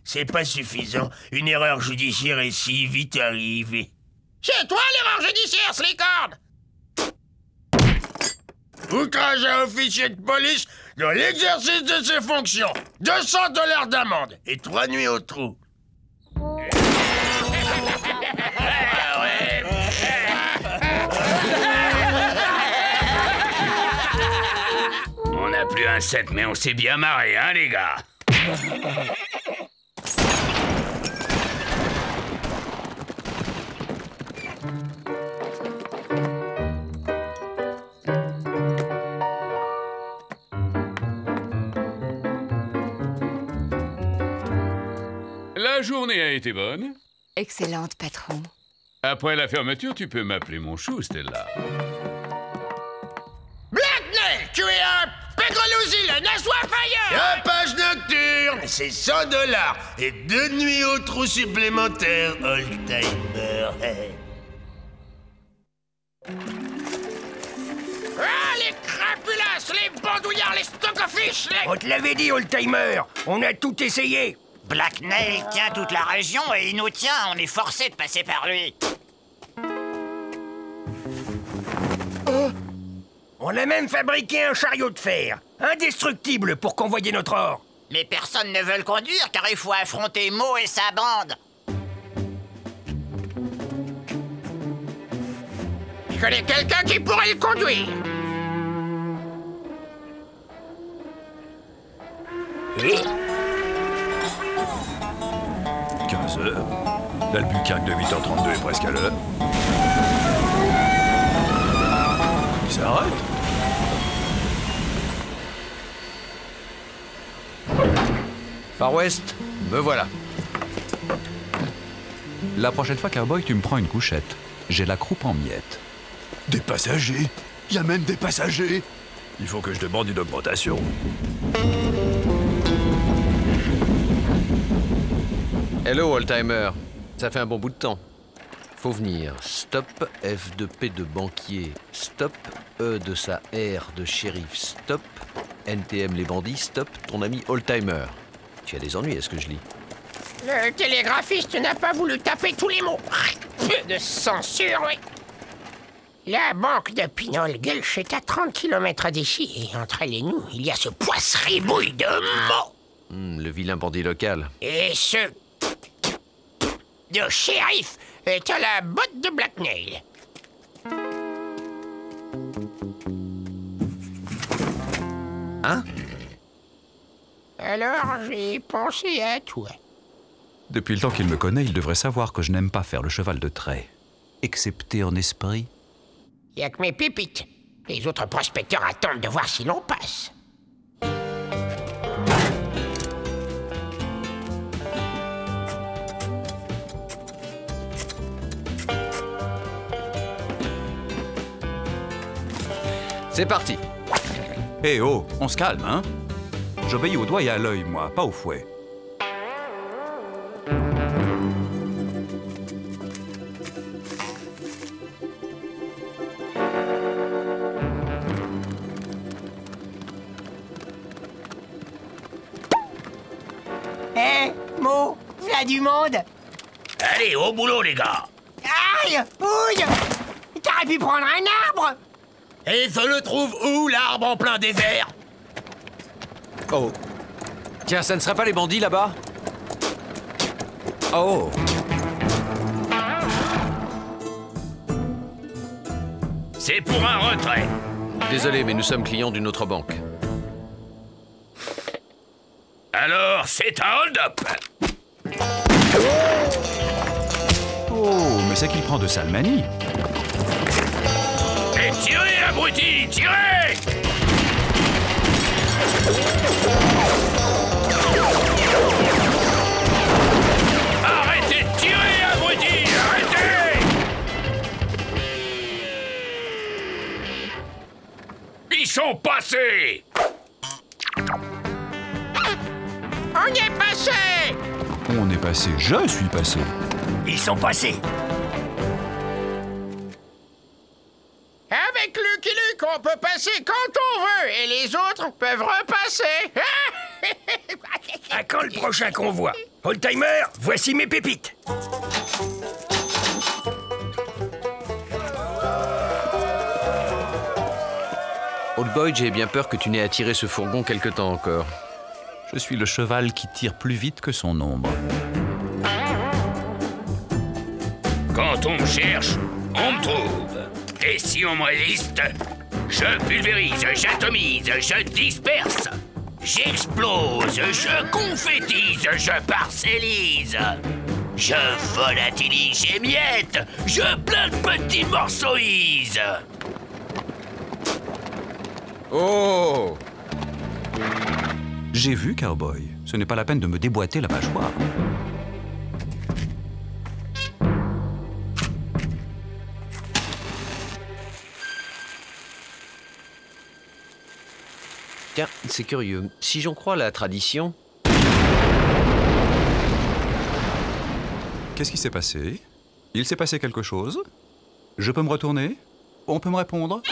C'est pas suffisant. Une erreur judiciaire est si vite arrivée. C'est toi l'erreur judiciaire, Slicord! Outrage à officier de police dans l'exercice de ses fonctions. 200 $ d'amende et 3 nuits au trou. On n'a plus un 7, mais on s'est bien marré, hein, les gars? La journée a été bonne. Excellente, patron. Après la fermeture, tu peux m'appeler mon chou, Stella. Black Nail, tu es un pégrolousi, le Nassoifailleur! La page nocturne, c'est 100 $ et 2 nuits au trou supplémentaires, old-timer. Ah, les crapulas, les bandouillards, les stockofish, les... On te l'avait dit, old-timer. On a tout essayé. Black Nail tient toute la région et il nous tient. On est forcé de passer par lui. On a même fabriqué un chariot de fer, indestructible pour convoyer notre or. Mais personne ne veut le conduire car il faut affronter Mo et sa bande. Je connais quelqu'un qui pourrait le conduire. 15 heures. L'Albuquerque de 8h32 est presque à l'heure. Il s'arrête. Far West, me voilà. La prochaine fois, cowboy, tu me prends une couchette. J'ai la croupe en miettes. Des passagers? Il y a même des passagers. Il faut que je demande une augmentation. Hello, old-timer. Ça fait un bon bout de temps. Faut venir. Stop, F de P de banquier. Stop, E de sa R de shérif. Stop, NTM les bandits. Stop, ton ami old-timer. Tu as des ennuis, est-ce que je lis? Le télégraphiste n'a pas voulu taper tous les mots. Peu de censure, oui. La banque de Pinole Gulch est à 30 km d'ici, et entre elle et nous, il y a ce poisseribouille de mots. Le vilain bandit local. Et ce... de shérif est à la botte de Black Nail. Hein? Alors, j'ai pensé à toi. Depuis le temps qu'il me connaît, il devrait savoir que je n'aime pas faire le cheval de trait. Excepté en esprit. Il n'y a que mes pépites. Les autres prospecteurs attendent de voir si l'on passe. C'est parti. Eh oh, on se calme, hein? J'obéis au doigt et à l'œil, moi, pas au fouet. Hé, Mo, v'là du monde. Allez, au boulot, les gars. Aïe, ouille. T'aurais pu prendre un arbre. Et je le trouve où, l'arbre en plein désert? Oh. Tiens, ça ne serait pas les bandits là-bas? Oh. C'est pour un retrait. Désolé, mais nous sommes clients d'une autre banque. Alors, c'est un hold-up. Oh, mais c'est qu'il prend de sales manies. Et tirez, abruti, tirez! Arrêtez de tirer, abruti, arrêtez! Ils sont passés! On y est passé. On est passé, je suis passé. Ils sont passés. Avec Lucky Luke, on peut passer quand on veut et les autres peuvent repasser. À quand le prochain convoi? Oldtimer, voici mes pépites. Old Boy, j'ai bien peur que tu n'aies à tirer ce fourgon quelque temps encore. Je suis le cheval qui tire plus vite que son ombre. Quand on me cherche, on me trouve. Et si on me résiste, je pulvérise, j'atomise, je disperse. J'explose, je confétise, je parcellise. Je volatilise, j'émiette, je plein de petits morceauise. Oh! J'ai vu, cowboy. Ce n'est pas la peine de me déboîter la mâchoire. Tiens, c'est curieux. Si j'en crois la tradition... Qu'est-ce qui s'est passé? Il s'est passé quelque chose? Je peux me retourner? On peut me répondre?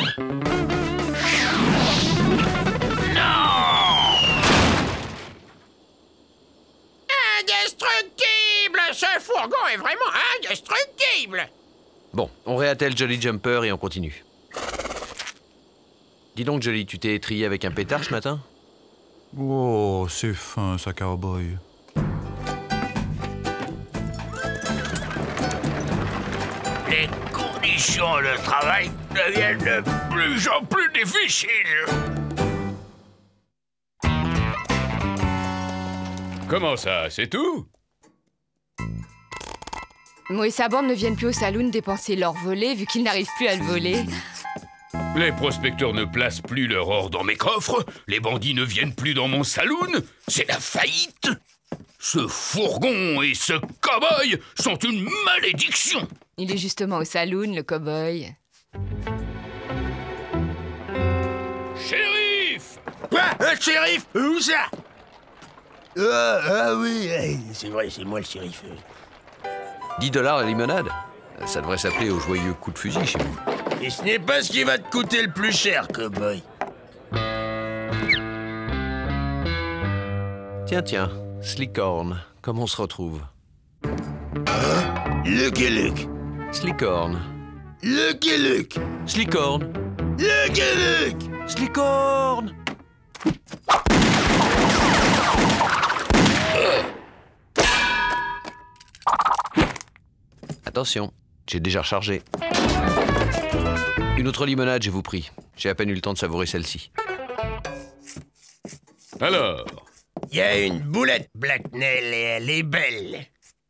Indestructible! Ce fourgon est vraiment indestructible! Bon, on réattelle Jolly Jumper et on continue. Dis donc, Jolly, tu t'es étrillé avec un pétard ce matin? Oh, c'est fin, ça, cowboy. Les conditions de travail deviennent de plus en plus difficiles. Comment ça, c'est tout? Mo et sa bande ne viennent plus au saloon dépenser leur volet vu qu'ils n'arrivent plus à le voler. Les prospecteurs ne placent plus leur or dans mes coffres, les bandits ne viennent plus dans mon saloon, c'est la faillite. Ce fourgon et ce cow-boy sont une malédiction. Il est justement au saloon, le cow-boy. Shérif! Quoi? Un shérif? Où ça? Ah oui, c'est vrai, c'est moi le shérif. 10 $ la limonade? Ça devrait s'appeler au joyeux coup de fusil chez vous. Et ce n'est pas ce qui va te coûter le plus cher, cowboy. Tiens, Slickhorn, comment on se retrouve? Lucky Luke. Slickhorn. Lucky Luke. Slickhorn. Lucky Luke. Slickhorn. Attention, j'ai déjà rechargé. Une autre limonade, je vous prie. J'ai à peine eu le temps de savourer celle-ci. Alors? Il y a une boulette, Blacknell, et elle est belle.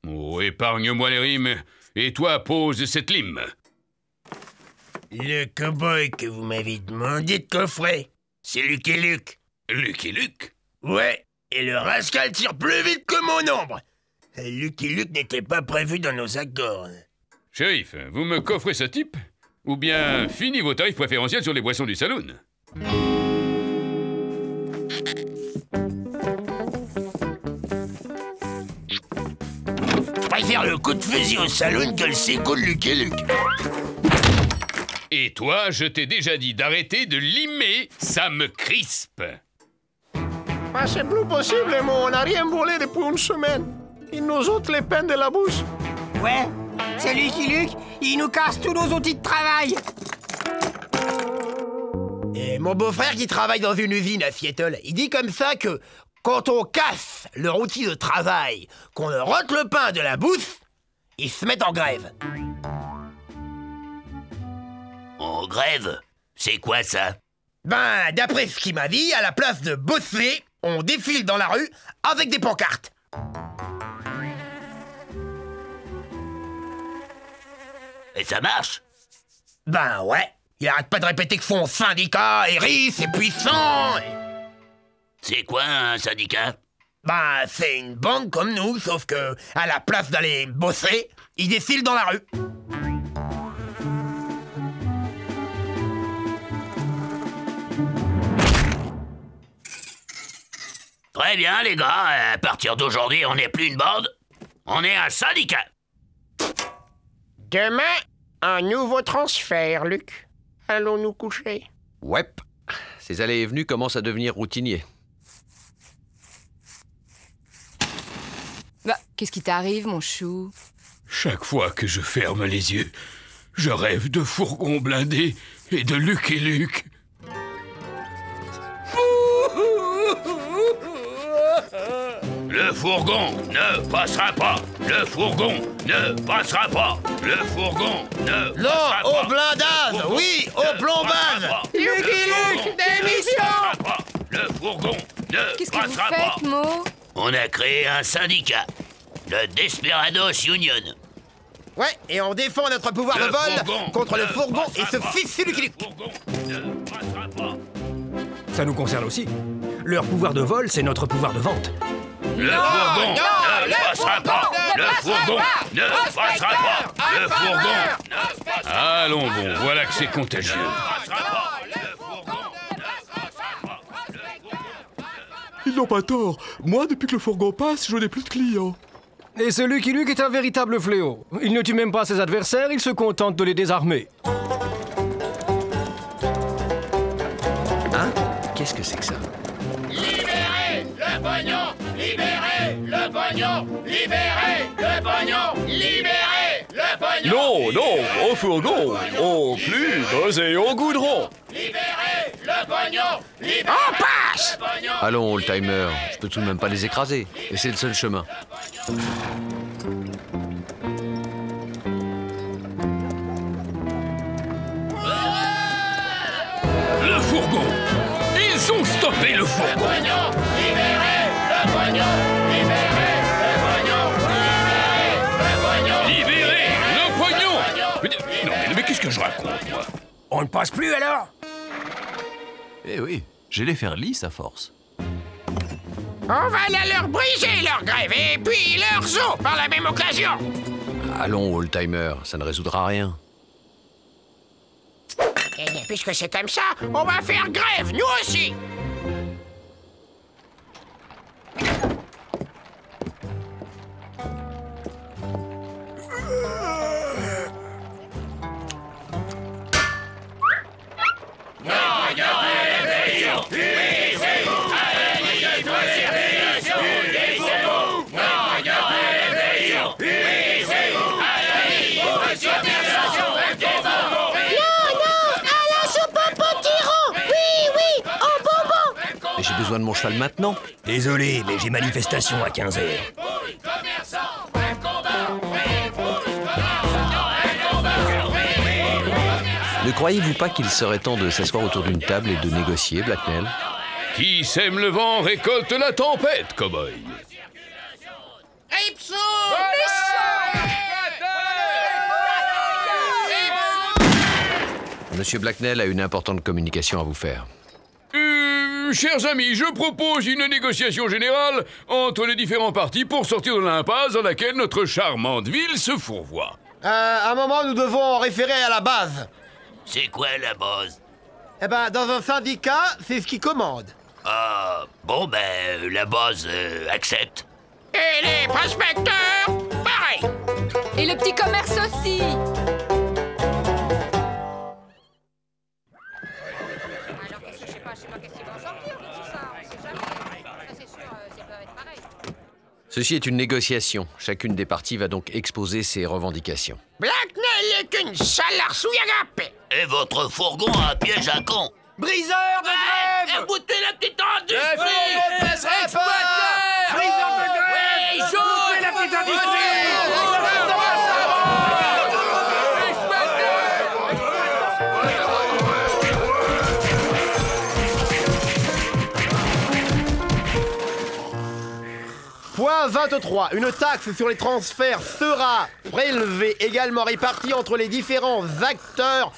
Oh, épargne-moi les rimes. Et toi, pose cette lime. Le cow-boy que vous m'avez demandé de coffrer, c'est Lucky Luke. Lucky Luke? Ouais, et le rascal tire plus vite que mon ombre. Lucky Luke n'était pas prévu dans nos accords. Shérif, vous me coffrez ce type? Ou bien fini vos tarifs préférentiels sur les boissons du saloon? Je préfère le coup de fusil au saloon que le séco de Luc et Luc. Et toi, je t'ai déjà dit d'arrêter de limer, ça me crispe. Ah, c'est plus possible, Mo. On n'a rien volé depuis une semaine. Ils nous ôtent les peines de la bouche. Ouais, c'est Lucky Luke, il nous casse tous nos outils de travail. Et mon beau-frère qui travaille dans une usine à Seattle, il dit comme ça que quand on casse leur outil de travail, qu'on leur ôte le pain de la bouche, ils se mettent en grève. En grève? C'est quoi ça? Ben, d'après ce qu'il m'a dit, à la place de bosser, on défile dans la rue avec des pancartes. Et ça marche? Ben ouais, il arrête pas de répéter que son syndicat est riche et puissant. C'est quoi un syndicat? Ben, c'est une banque comme nous, sauf que, à la place d'aller bosser, ils défilent dans la rue. Très bien, les gars. À partir d'aujourd'hui, on n'est plus une bande. On est un syndicat. Demain, un nouveau transfert, Luc. Allons nous coucher. Ouais. Ces allées et venues commencent à devenir routiniers. Bah, qu'est-ce qui t'arrive, mon chou? Chaque fois que je ferme les yeux, je rêve de fourgons blindés et de Luc et Luc. Le fourgon ne passera pas. Le fourgon ne passera pas. Le fourgon ne Non, passera pas. au blindage, oui, au plombage. Lucky Luke, démission. Le fourgon ne Qu'est-ce que vous passera pas. faites, Mo? On a créé un syndicat, le Desperados Union. Ouais, et on défend notre pouvoir de vol contre le fourgon et ce fils de Lucky Luke. Ça nous concerne aussi. Leur pouvoir de vol, c'est notre pouvoir de vente. Le fourgon ne passera pas. Le fourgon ne passera pas. Le fourgon ne passera pas. Allons bon, voilà que c'est contagieux. Ils n'ont pas tort. Moi, depuis que le fourgon passe, je n'ai plus de clients. Et ce Lucky Luke est un véritable fléau. Il ne tue même pas ses adversaires, il se contente de les désarmer. Hein? Qu'est-ce que c'est que ça? Libérez le pognon! Libérez le pognon! Libérez le pognon! Libérez le pognon! Non, non, au fourgon, au plus et au goudron. Libérez le pognon! Libérez On passe! le pognon! Allons, old-timer, je peux tout de même pas les écraser. Et c'est le seul chemin. Le fourgon! Ils ont stoppé le fourgon! Libérez le pognon! Libérez le pognon! Libérez le pognon! Non, mais qu'est-ce que je raconte, moi? On ne passe plus alors? Eh oui, j'ai les faire lisses à force. On va aller leur briser leur grève et puis leurs os par la même occasion. Allons, old-timer, ça ne résoudra rien. Eh bien, puisque c'est comme ça, on va faire grève, nous aussi. J'ai besoin de mon cheval maintenant. Désolé, mais j'ai manifestation à 15h. Ne croyez-vous pas qu'il serait temps de s'asseoir autour d'une table et de négocier, Blacknell? Qui sème le vent récolte la tempête, cow-boy. Monsieur Blacknell a une importante communication à vous faire. Chers amis, je propose une négociation générale entre les différents partis pour sortir de l'impasse dans laquelle notre charmante ville se fourvoie. À un moment, nous devons en référer à la base. C'est quoi la base? Eh ben, dans un syndicat, c'est ce qui commande. Ah, bon, ben, la base accepte. Et les prospecteurs, pareil. Et le petit commerce aussi. Ceci est une négociation. Chacune des parties va donc exposer ses revendications. Blacknell est qu'une sale arsouille agapée. Et votre fourgon a un piège à con. Briseur de grève. Écoutez la petite industrie. Briseur de grève. Écoutez la petite industrie. Point 23. Une taxe sur les transferts sera prélevée, également répartie entre les différents acteurs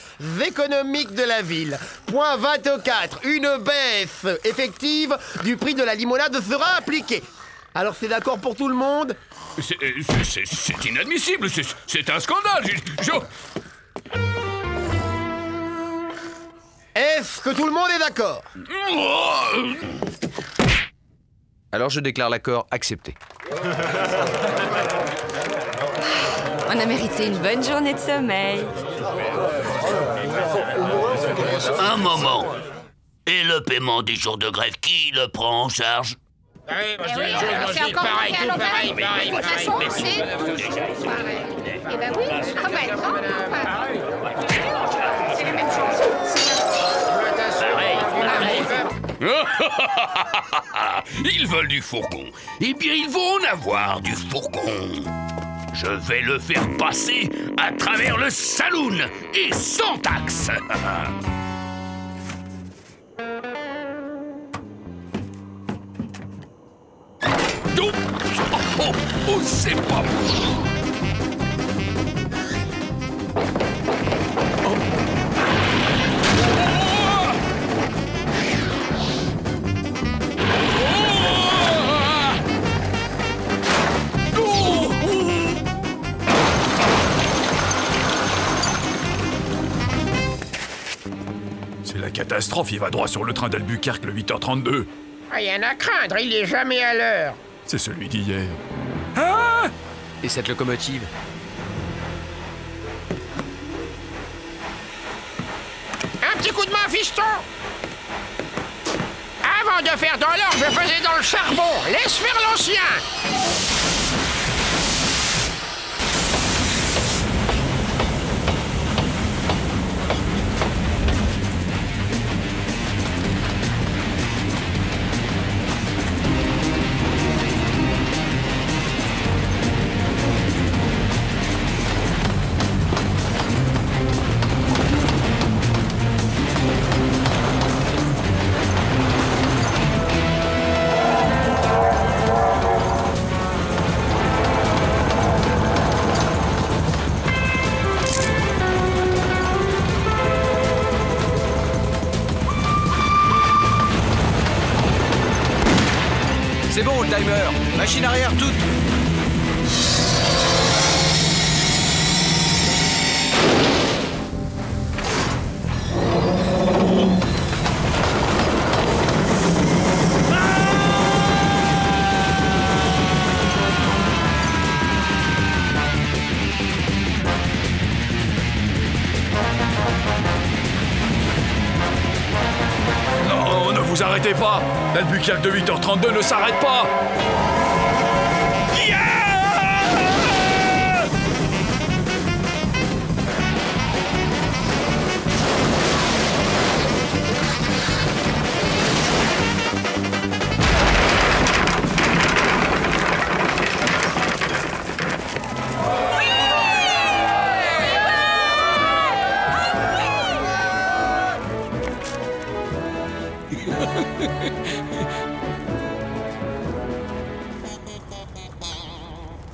économiques de la ville. Point 24. Une baisse effective du prix de la limonade sera appliquée. Alors c'est d'accord pour tout le monde? C'est inadmissible, c'est un scandale. Est-ce que tout le monde est d'accord? Alors je déclare l'accord accepté. On a mérité une bonne journée de sommeil. Un moment. Et le paiement des jours de grève, qui le prend en charge? C'est encore pareil. De toute façon, c'est pareil. Eh ben oui, c'est la même chose. Ils veulent du fourgon. Eh bien, ils vont en avoir du fourgon. Je vais le faire passer à travers le saloon et sans taxe. Oh, c'est pas bon. C'est la catastrophe, il va droit sur le train d'Albuquerque le 8h32. Rien à craindre, il est jamais à l'heure. C'est celui d'hier. Et cette locomotive? Un petit coup de main, fiston. Avant de faire dans l'or, je faisais dans le charbon. Laisse faire l'ancien. C'est bon, le timer. Machine arrière toute. Non, ne vous arrêtez pas. L'Albuquerque de 8h32 ne s'arrête pas.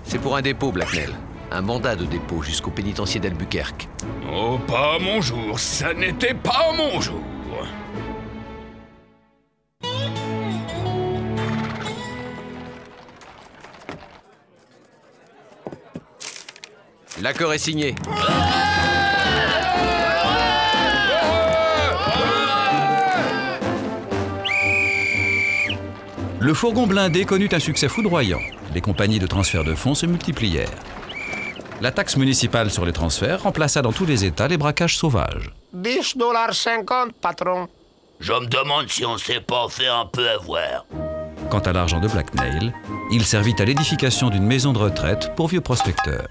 C'est pour un dépôt, Blacknell. Un mandat de dépôt jusqu'au pénitencier d'Albuquerque. Oh, pas mon jour, ça n'était pas mon jour. L'accord est signé. Le fourgon blindé connut un succès foudroyant. Les compagnies de transfert de fonds se multiplièrent. La taxe municipale sur les transferts remplaça dans tous les États les braquages sauvages. $10,50, patron. Je me demande si on s'est pas fait un peu avoir. Quant à l'argent de Blackmail, il servit à l'édification d'une maison de retraite pour vieux prospecteurs.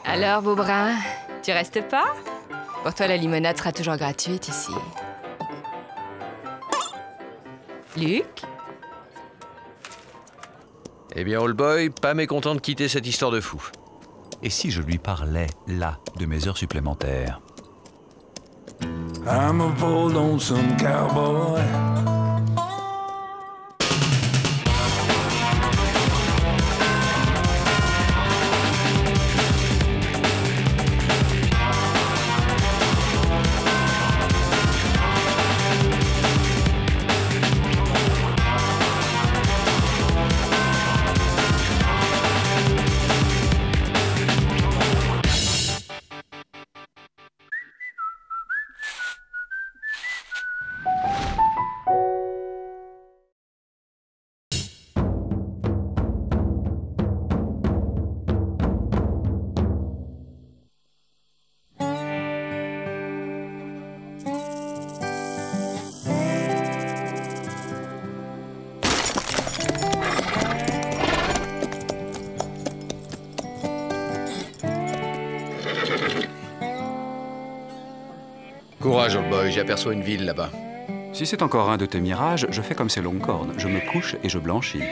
Alors, Beaubrun, tu restes pas? Pour toi, la limonade sera toujours gratuite ici. Luc? Eh bien, Old Boy, pas mécontent de quitter cette histoire de fou. Et si je lui parlais, là, de mes heures supplémentaires? I'm a poor lonesome cowboy. Courage, Old Boy, j'aperçois une ville là-bas. Si c'est encore un de tes mirages, je fais comme ces longues-cornes. Je me couche et je blanchis.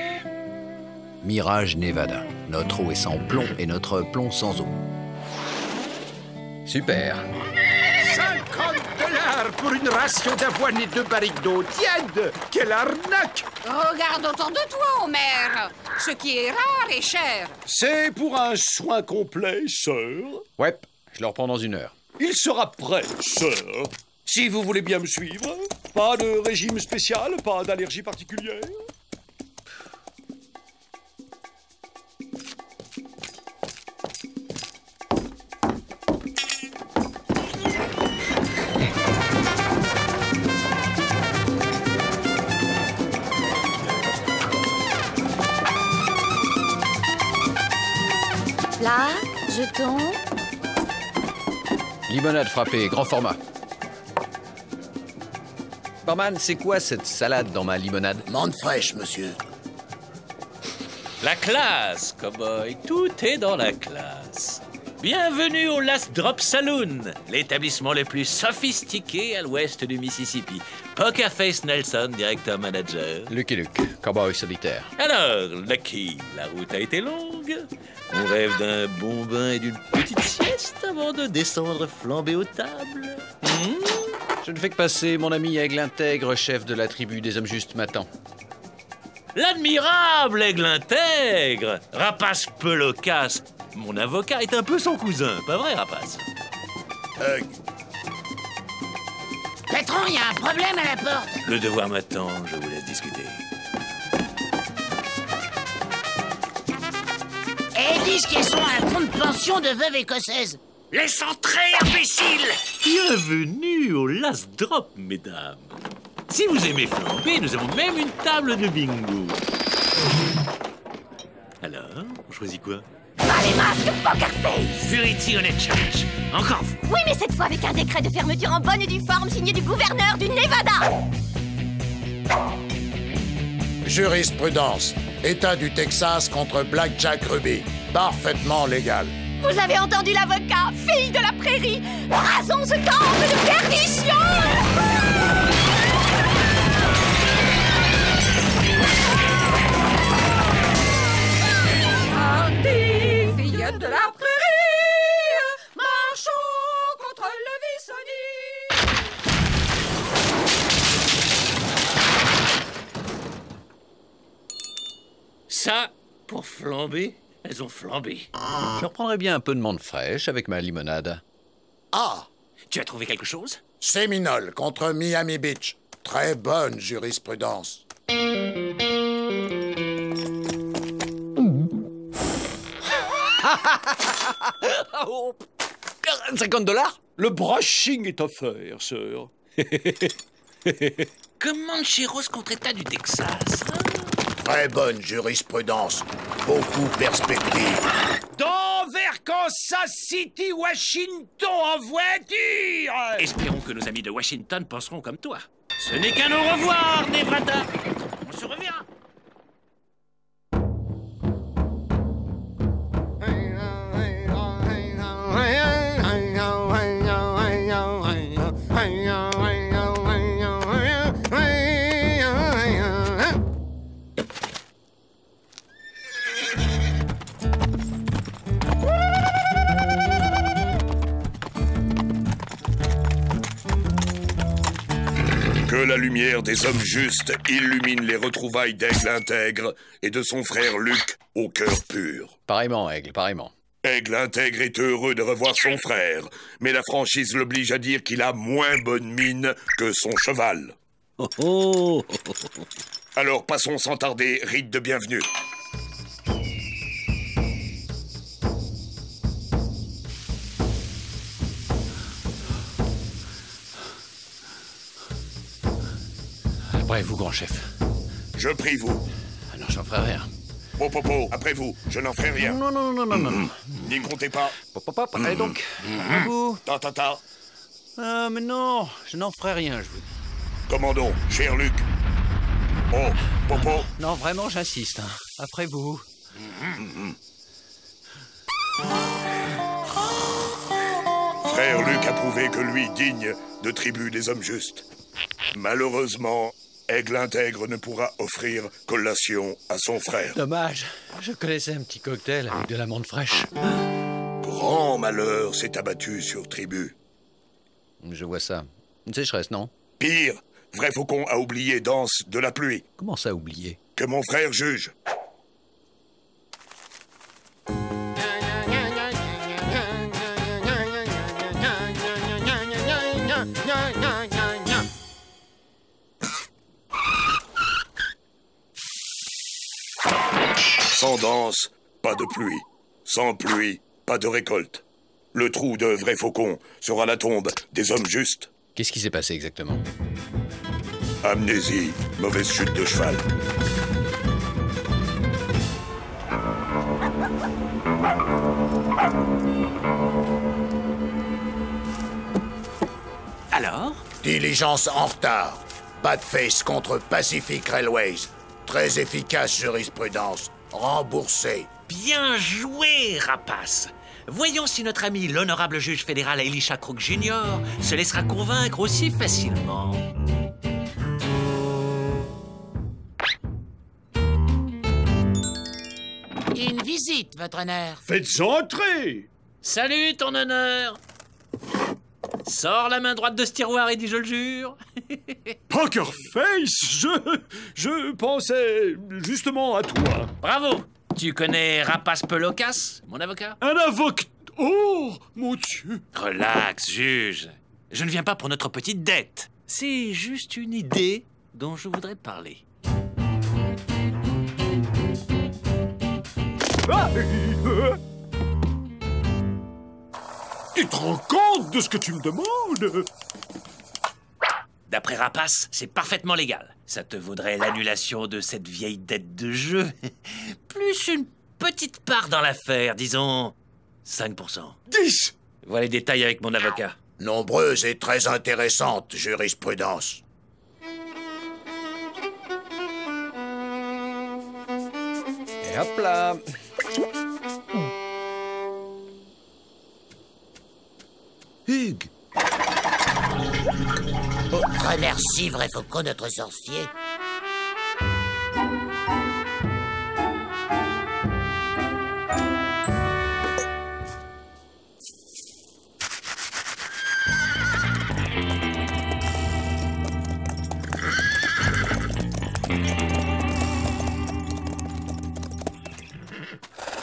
Mirage, Nevada. Notre eau est sans plomb et notre plomb sans eau. Super. $50 pour une ration d'avoine et 2 barriques d'eau tiède. Quelle arnaque! Regarde autour de toi, Homer. Ce qui est rare et cher. C'est pour un soin complet, sœur. Ouais, je le reprends dans 1 heure. Il sera prêt, sœur. Si vous voulez bien me suivre. Pas de régime spécial, pas d'allergie particulière. Là, jetons. Limonade frappée, grand format. Barman, c'est quoi cette salade dans ma limonade? Menthe fraîche, monsieur. La classe, cowboy. Tout est dans la classe. Bienvenue au Last Drop Saloon, l'établissement le plus sophistiqué à l'ouest du Mississippi. Poker Face Nelson, directeur manager. Lucky Luke, cowboy solitaire. Alors, Lucky, la route a été longue. On rêve d'un bon bain et d'une petite sieste avant de descendre flamber aux tables. Je ne fais que passer, mon ami Aigle Intègre, chef de la tribu des hommes justes, m'attend. L'admirable Aigle Intègre, Rapace peu loquace. Mon avocat est un peu son cousin, pas vrai, Rapace? Patron, il y a un problème à la porte. Le devoir m'attend, je vous laisse discuter. Et ils disent qu'ils sont un fonds de pension de veuve écossaise. Laisse entrer, imbécile! Bienvenue au Last Drop, mesdames. Si vous aimez flamber, nous avons même une table de bingo. Alors, on choisit quoi? Pas les masques, Poker Face! Purity Honnête Challenge. Encore vous. Oui, mais cette fois avec un décret de fermeture en bonne et due forme signé du gouverneur du Nevada! Jurisprudence. État du Texas contre Blackjack Ruby. Parfaitement légal. Vous avez entendu l'avocat, fille de la prairie! Rasons ce temple de perdition! Parti, fillettes de la prairie, marchons contre le Vissoni. Ça, pour flamber, elles ont flambé. Je reprendrai bien un peu de menthe fraîche avec ma limonade. Ah! Tu as trouvé quelque chose? Séminole contre Miami Beach. Très bonne jurisprudence. 50 $? Le brushing est offert, sœur. Comancheros contre État du Texas. Très bonne jurisprudence. Beaucoup perspective. Vers Kansas City, Washington, en voiture! Espérons que nos amis de Washington penseront comme toi. Ce n'est qu'un au revoir, Nevrata. On se reverra. Que la lumière des hommes justes illumine les retrouvailles d'Aigle Intègre et de son frère Luc au cœur pur. Pareillement, Aigle, pareillement. Aigle Intègre est heureux de revoir son frère, mais la franchise l'oblige à dire qu'il a moins bonne mine que son cheval. Oh oh. Alors passons sans tarder, rite de bienvenue. Après vous, grand chef. Je prie vous. Alors j'en ferai rien. Popopo, après vous, je n'en ferai rien. Non. N'y comptez pas. Pop, allez donc. À vous. Ta. Mais non, je n'en ferai rien, je vous dis. Commandons, cher Luc. Oh, Popo. Non, vraiment, j'insiste. Hein. Après vous. Frère Luc a prouvé que lui, digne de tribu des hommes justes. Malheureusement, Aigle Intègre ne pourra offrir collation à son frère. Dommage, je connaissais un petit cocktail avec de l'amande fraîche. Grand malheur s'est abattu sur tribu. Je vois ça. Une sécheresse, non? Pire, Vrai Faucon a oublié Danse de la pluie. Comment ça, oublié? Que mon frère juge. Sans danse, pas de pluie. Sans pluie, pas de récolte. Le trou de Vrai Faucon sera la tombe des hommes justes. Qu'est-ce qui s'est passé exactement? Amnésie, mauvaise chute de cheval. Alors? Diligence en retard. Bad face contre Pacific Railways. Très efficace jurisprudence. Remboursé. Bien joué, rapace. Voyons si notre ami l'honorable juge fédéral Elisha Crook Jr. se laissera convaincre aussi facilement. Une visite, votre honneur. Faites entrer. Salut, ton honneur. Sors la main droite de ce tiroir et dis je le jure. Poker Face, je pensais justement à toi. Bravo. Tu connais Rapace Pelocas, mon avocat? Un avocat? Oh, mon Dieu. Relax, juge. Je ne viens pas pour notre petite dette. C'est juste une idée dont je voudrais parler. Tu te rends compte de ce que tu me demandes? D'après Rapace, c'est parfaitement légal. Ça te vaudrait l'annulation de cette vieille dette de jeu. Plus une petite part dans l'affaire, disons 5%. 10! Voilà les détails avec mon avocat. Nombreuse et très intéressante jurisprudence. Et hop là. Hugues. Oh, remercie Vrai Faucon, notre sorcier.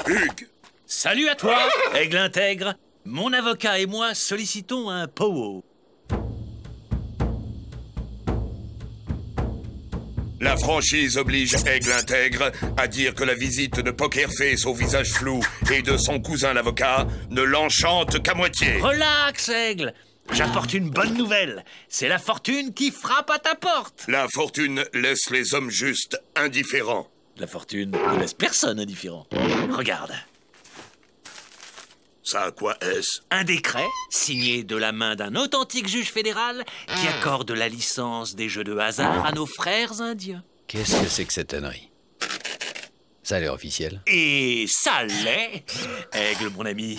Hugues. Salut à toi, Aigle Intègre. Mon avocat et moi sollicitons un powo. La franchise oblige Aigle Intègre à dire que la visite de Poker Face au visage flou et de son cousin l'avocat ne l'enchante qu'à moitié. Relax, Aigle. J'apporte une bonne nouvelle. C'est la fortune qui frappe à ta porte. La fortune laisse les hommes justes indifférents. La fortune ne laisse personne indifférent. Regarde. Ça à quoi est-ce? Un décret signé de la main d'un authentique juge fédéral qui accorde la licence des jeux de hasard à nos frères indiens. Qu'est-ce que c'est que cette ânerie? Ça a l'air officiel. Et ça l'est. Aigle, mon ami,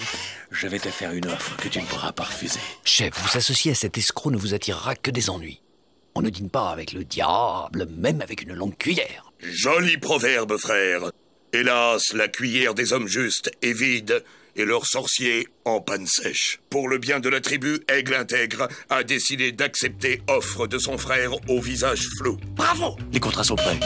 je vais te faire une offre que tu ne pourras pas refuser. Chef, vous associer à cet escroc ne vous attirera que des ennuis. On ne dîne pas avec le diable, même avec une longue cuillère. Joli proverbe, frère. Hélas, la cuillère des hommes justes est vide et leur sorcier en panne sèche. Pour le bien de la tribu, Aigle Intègre a décidé d'accepter offre de son frère au visage flou. Bravo! Les contrats sont prêts.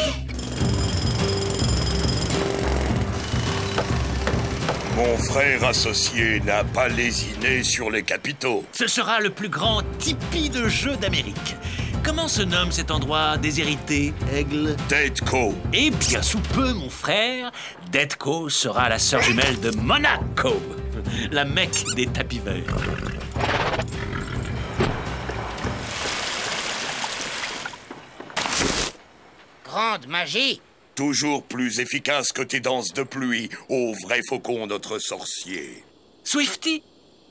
Mon frère associé n'a pas lésiné sur les capitaux. Ce sera le plus grand tipi de jeu d'Amérique. Comment se nomme cet endroit déshérité, Aigle? Detco. Eh bien, sous peu, mon frère, Detco sera la sœur jumelle de Monaco, la Mecque des tapis verts. Grande magie. Toujours plus efficace que tes danses de pluie, ô vrai faucon, notre sorcier. Swifty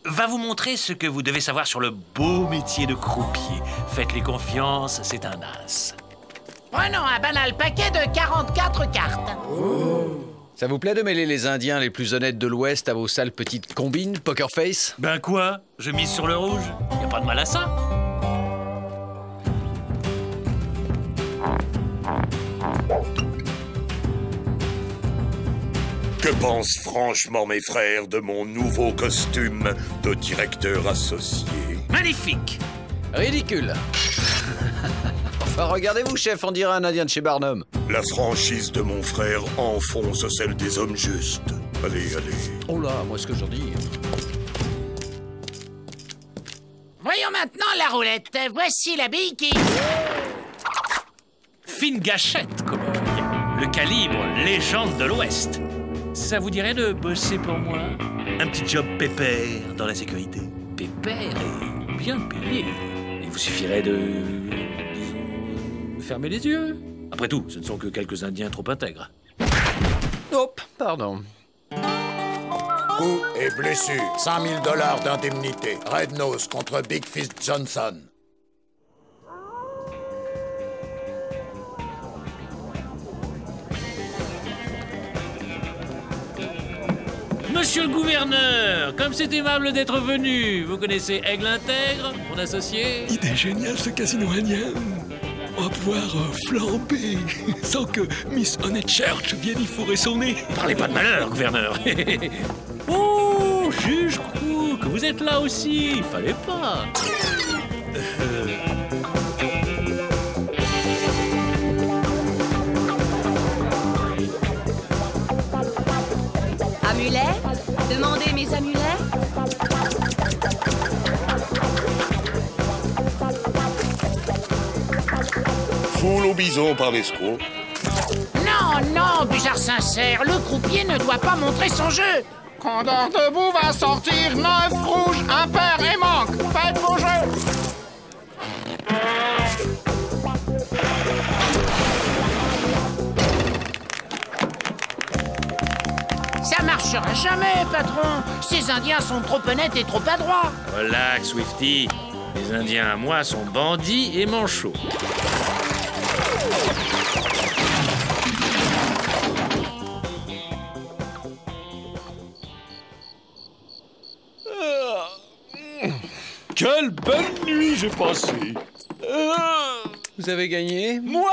va vous montrer ce que vous devez savoir sur le beau métier de croupier. Faites-lui confiance, c'est un as. Prenons un banal paquet de 44 cartes. Ça vous plaît de mêler les Indiens les plus honnêtes de l'Ouest à vos sales petites combines, Poker Face? Ben quoi? Je mise sur le rouge. Y a pas de mal à ça. Que pensent franchement mes frères de mon nouveau costume de directeur associé? Magnifique! Ridicule. Enfin, regardez-vous, chef, on dirait un Indien de chez Barnum. La franchise de mon frère enfonce celle des hommes justes. Allez, allez. Oh là, moi ce que j'en dis. Voyons maintenant la roulette. Voici la bille qui... Fine gâchette, comme on dit. Le calibre légende de l'Ouest. Ça vous dirait de bosser pour moi? Un petit job pépère dans la sécurité. Pépère et bien payé. Il vous suffirait de... disons... fermer les yeux. Après tout, ce ne sont que quelques Indiens trop intègres. Hop, pardon. Coup et blessure. 100 000 $ d'indemnité. Red Nose contre Big Fist Johnson. Monsieur le gouverneur, comme c'est aimable d'être venu. Vous connaissez Aigle Intègre, mon associé? Idée géniale, ce casino indien. On va pouvoir flamber sans que Miss Honeychurch vienne y fourrer son nez. Parlez pas de malheur, gouverneur. Oh, juge Crook, vous êtes là aussi. Fallait pas. Amulets? Demandez mes amulets? Foule au bison par l'escroc. Non, non, Buzard sincère, le croupier ne doit pas montrer son jeu. Condor debout va sortir 9 rouges, impair et manque. Faites vos jeux. Ça marchera jamais, patron. Ces Indiens sont trop honnêtes et trop adroits. Relax, Swifty. Les Indiens à moi sont bandits et manchots. Quelle belle nuit j'ai passée. Vous avez gagné? Moi?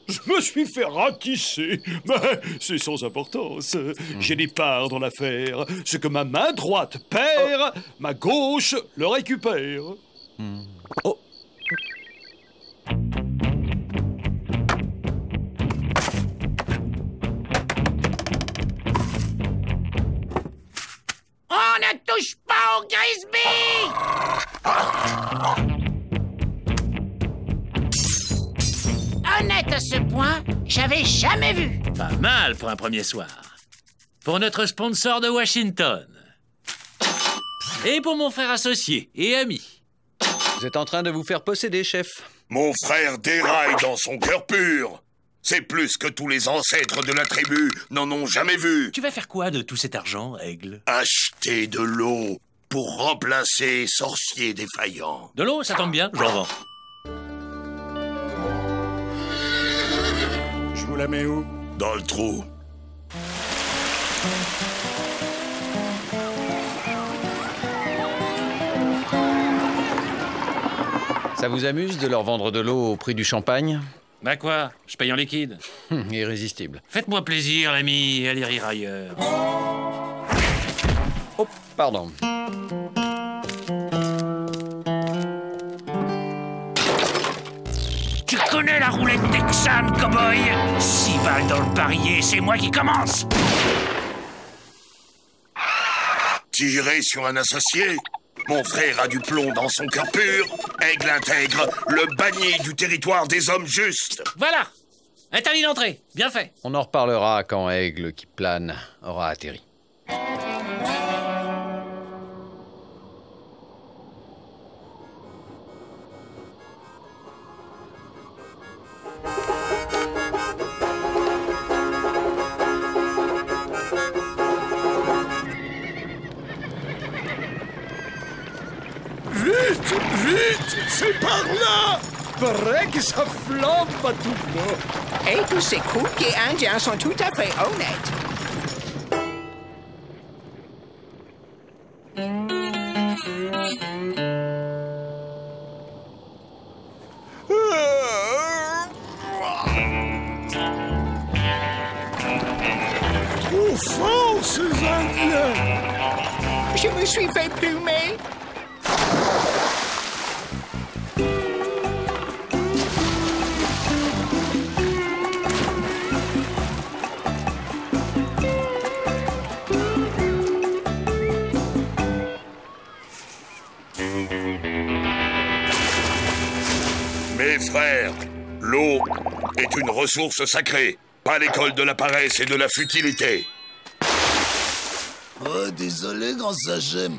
Je me suis fait ratisser. Mais c'est sans importance. J'ai des parts dans l'affaire. Ce que ma main droite perd, ma gauche le récupère. Oh. On ne touche pas au Grisby! Honnête à ce point, j'avais jamais vu. Pas mal pour un premier soir. Pour notre sponsor de Washington. Et pour mon frère associé et ami. Vous êtes en train de vous faire posséder, chef. Mon frère déraille dans son cœur pur. C'est plus que tous les ancêtres de la tribu n'en ont jamais vu. Tu vas faire quoi de tout cet argent, Aigle? Acheter de l'eau pour remplacer sorciers défaillants. De l'eau, ça tombe bien, j'en vends. Je vous la mets où? Dans le trou. Ça vous amuse de leur vendre de l'eau au prix du champagne? Bah quoi? Je paye en liquide. Irrésistible. Faites-moi plaisir, l'ami, allez rire ailleurs. Oh, pardon. Tu connais la roulette texane, cowboy? 6 balles dans le barillet, c'est moi qui commence. Tirer sur un associé? Mon frère a du plomb dans son cœur pur. Aigle intègre, le banni du territoire des hommes justes. Voilà! Interdit d'entrée, bien fait. On en reparlera quand Aigle qui plane aura atterri. Vite, vite, c'est par là. Paraît que ça flambe à tout va. Et tous ces courtiers indiens sont tout à fait honnêtes. Trop fort, ces Indiens. Je me suis fait plumer. Mes frères, l'eau est une ressource sacrée, pas l'école de la paresse et de la futilité. Oh, désolé, grand Sachem.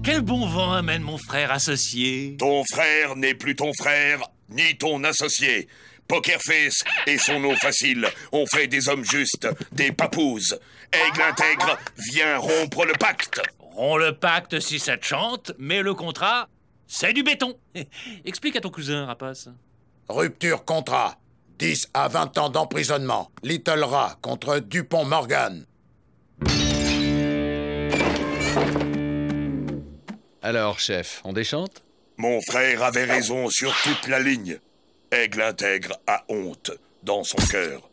Quel bon vent amène mon frère associé? Ton frère n'est plus ton frère, ni ton associé. Pokerface et son eau facile ont fait des hommes justes, des papouses. Aigle intègre vient rompre le pacte. Romps le pacte si ça te chante, mais le contrat, c'est du béton. Explique à ton cousin, rapace. Rupture contrat. 10 à 20 ans d'emprisonnement. Little Rat contre Dupont Morgan. Alors, chef, on déchante? Mon frère avait raison sur toute la ligne. Aigle intègre a honte dans son cœur.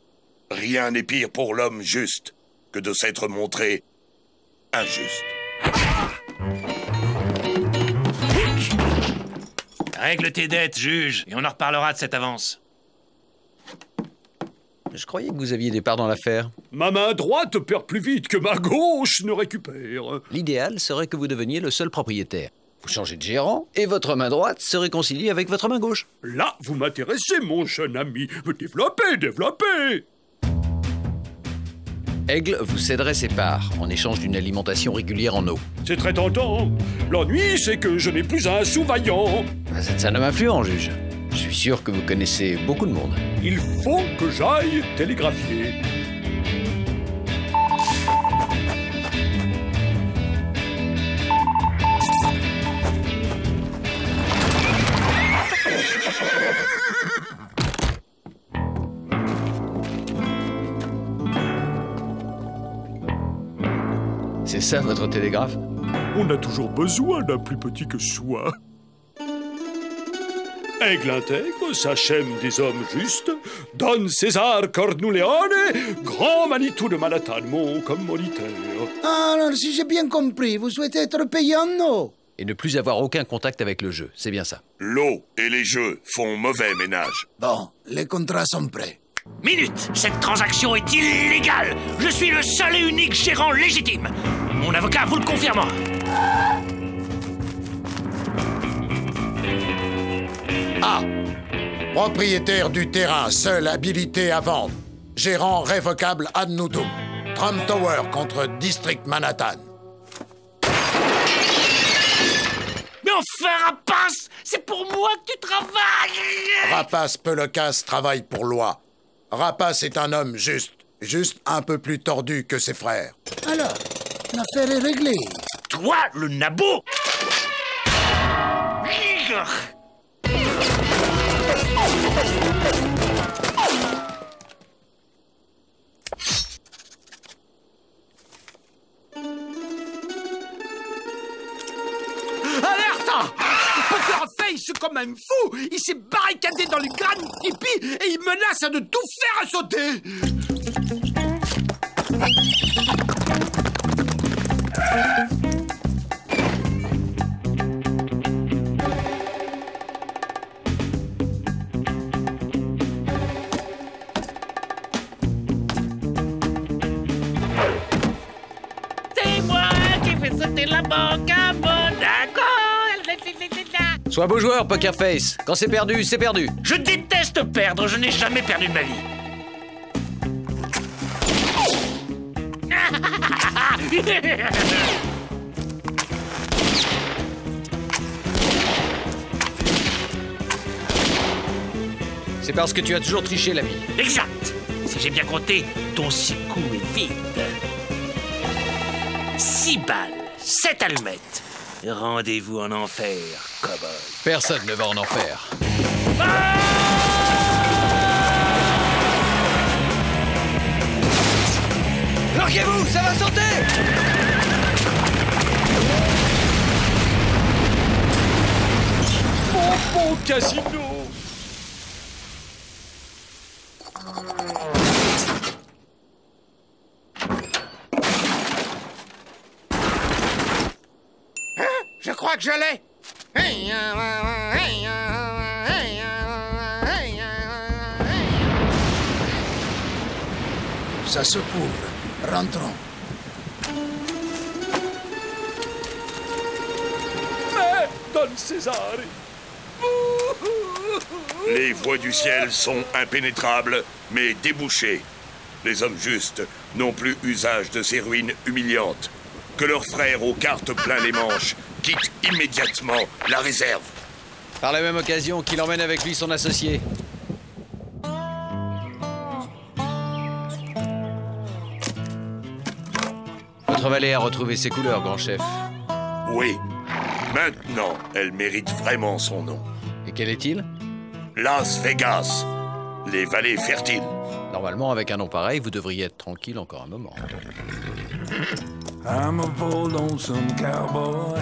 Rien n'est pire pour l'homme juste que de s'être montré injuste. Règle tes dettes, juge, et on en reparlera de cette avance. Je croyais que vous aviez des parts dans l'affaire. Ma main droite perd plus vite que ma gauche ne récupère. L'idéal serait que vous deveniez le seul propriétaire. Vous changez de gérant et votre main droite se réconcilie avec votre main gauche. Là, vous m'intéressez, mon jeune ami. Développez, développez. Aigle vous céderait ses parts en échange d'une alimentation régulière en eau. C'est très tentant. L'ennui, c'est que je n'ai plus un sous-vaillant. Vous êtes un homme influent, juge. Je suis sûr que vous connaissez beaucoup de monde. Il faut que j'aille télégraphier. C'est ça votre télégraphe? On a toujours besoin d'un plus petit que soi. Aigle intègre, Sachem des hommes justes, Don César Cornuleone, grand Manitou de Manhattan, mon commoditaire. Alors, si j'ai bien compris, vous souhaitez être payé en eau? Et ne plus avoir aucun contact avec le jeu, c'est bien ça. L'eau et les jeux font mauvais ménage. Bon, les contrats sont prêts. Minute! Cette transaction est illégale! Je suis le seul et unique gérant légitime! Mon avocat vous le confirmera. A. Propriétaire du terrain, seul habilité à vendre. Gérant révocable ad nutum. Trump Tower contre District Manhattan. Mais enfin, Rapace, c'est pour moi que tu travailles. Rapace Pelocasse travaille pour loi. Rapace est un homme juste un peu plus tordu que ses frères. Alors, l'affaire est réglée. Toi, le nabot. Alerte! Poker Face, comme un fou, il s'est barricadé dans le Grand Tipi et il menace de tout faire sauter. C'est moi qui fais sauter la banque à Monaco. Sois beau joueur, Poker Face. Quand c'est perdu, c'est perdu. Je déteste perdre, je n'ai jamais perdu de ma vie. C'est parce que tu as toujours triché, l'ami. Exact. Si j'ai bien compté, ton 6 coups est vide. 6 balles, 7 allumettes. Rendez-vous en enfer, cowboy. Personne ne va en enfer. Larguez-vous, ça va sauter! Bon casino! Je crois que je l'ai. Ça se couvre. Rentrons. Mais, Don César! Les voies du ciel sont impénétrables, mais débouchées. Les hommes justes n'ont plus usage de ces ruines humiliantes. Que leurs frères aux cartes plein les manches quittent immédiatement la réserve. Par la même occasion, qu'il emmène avec lui son associé. Votre valet a retrouvé ses couleurs, grand chef. Oui. Maintenant, elle mérite vraiment son nom. Et quel est-il? Las Vegas. Les vallées fertiles. Normalement, avec un nom pareil, vous devriez être tranquille encore un moment. I'm a bold lonesome cowboy.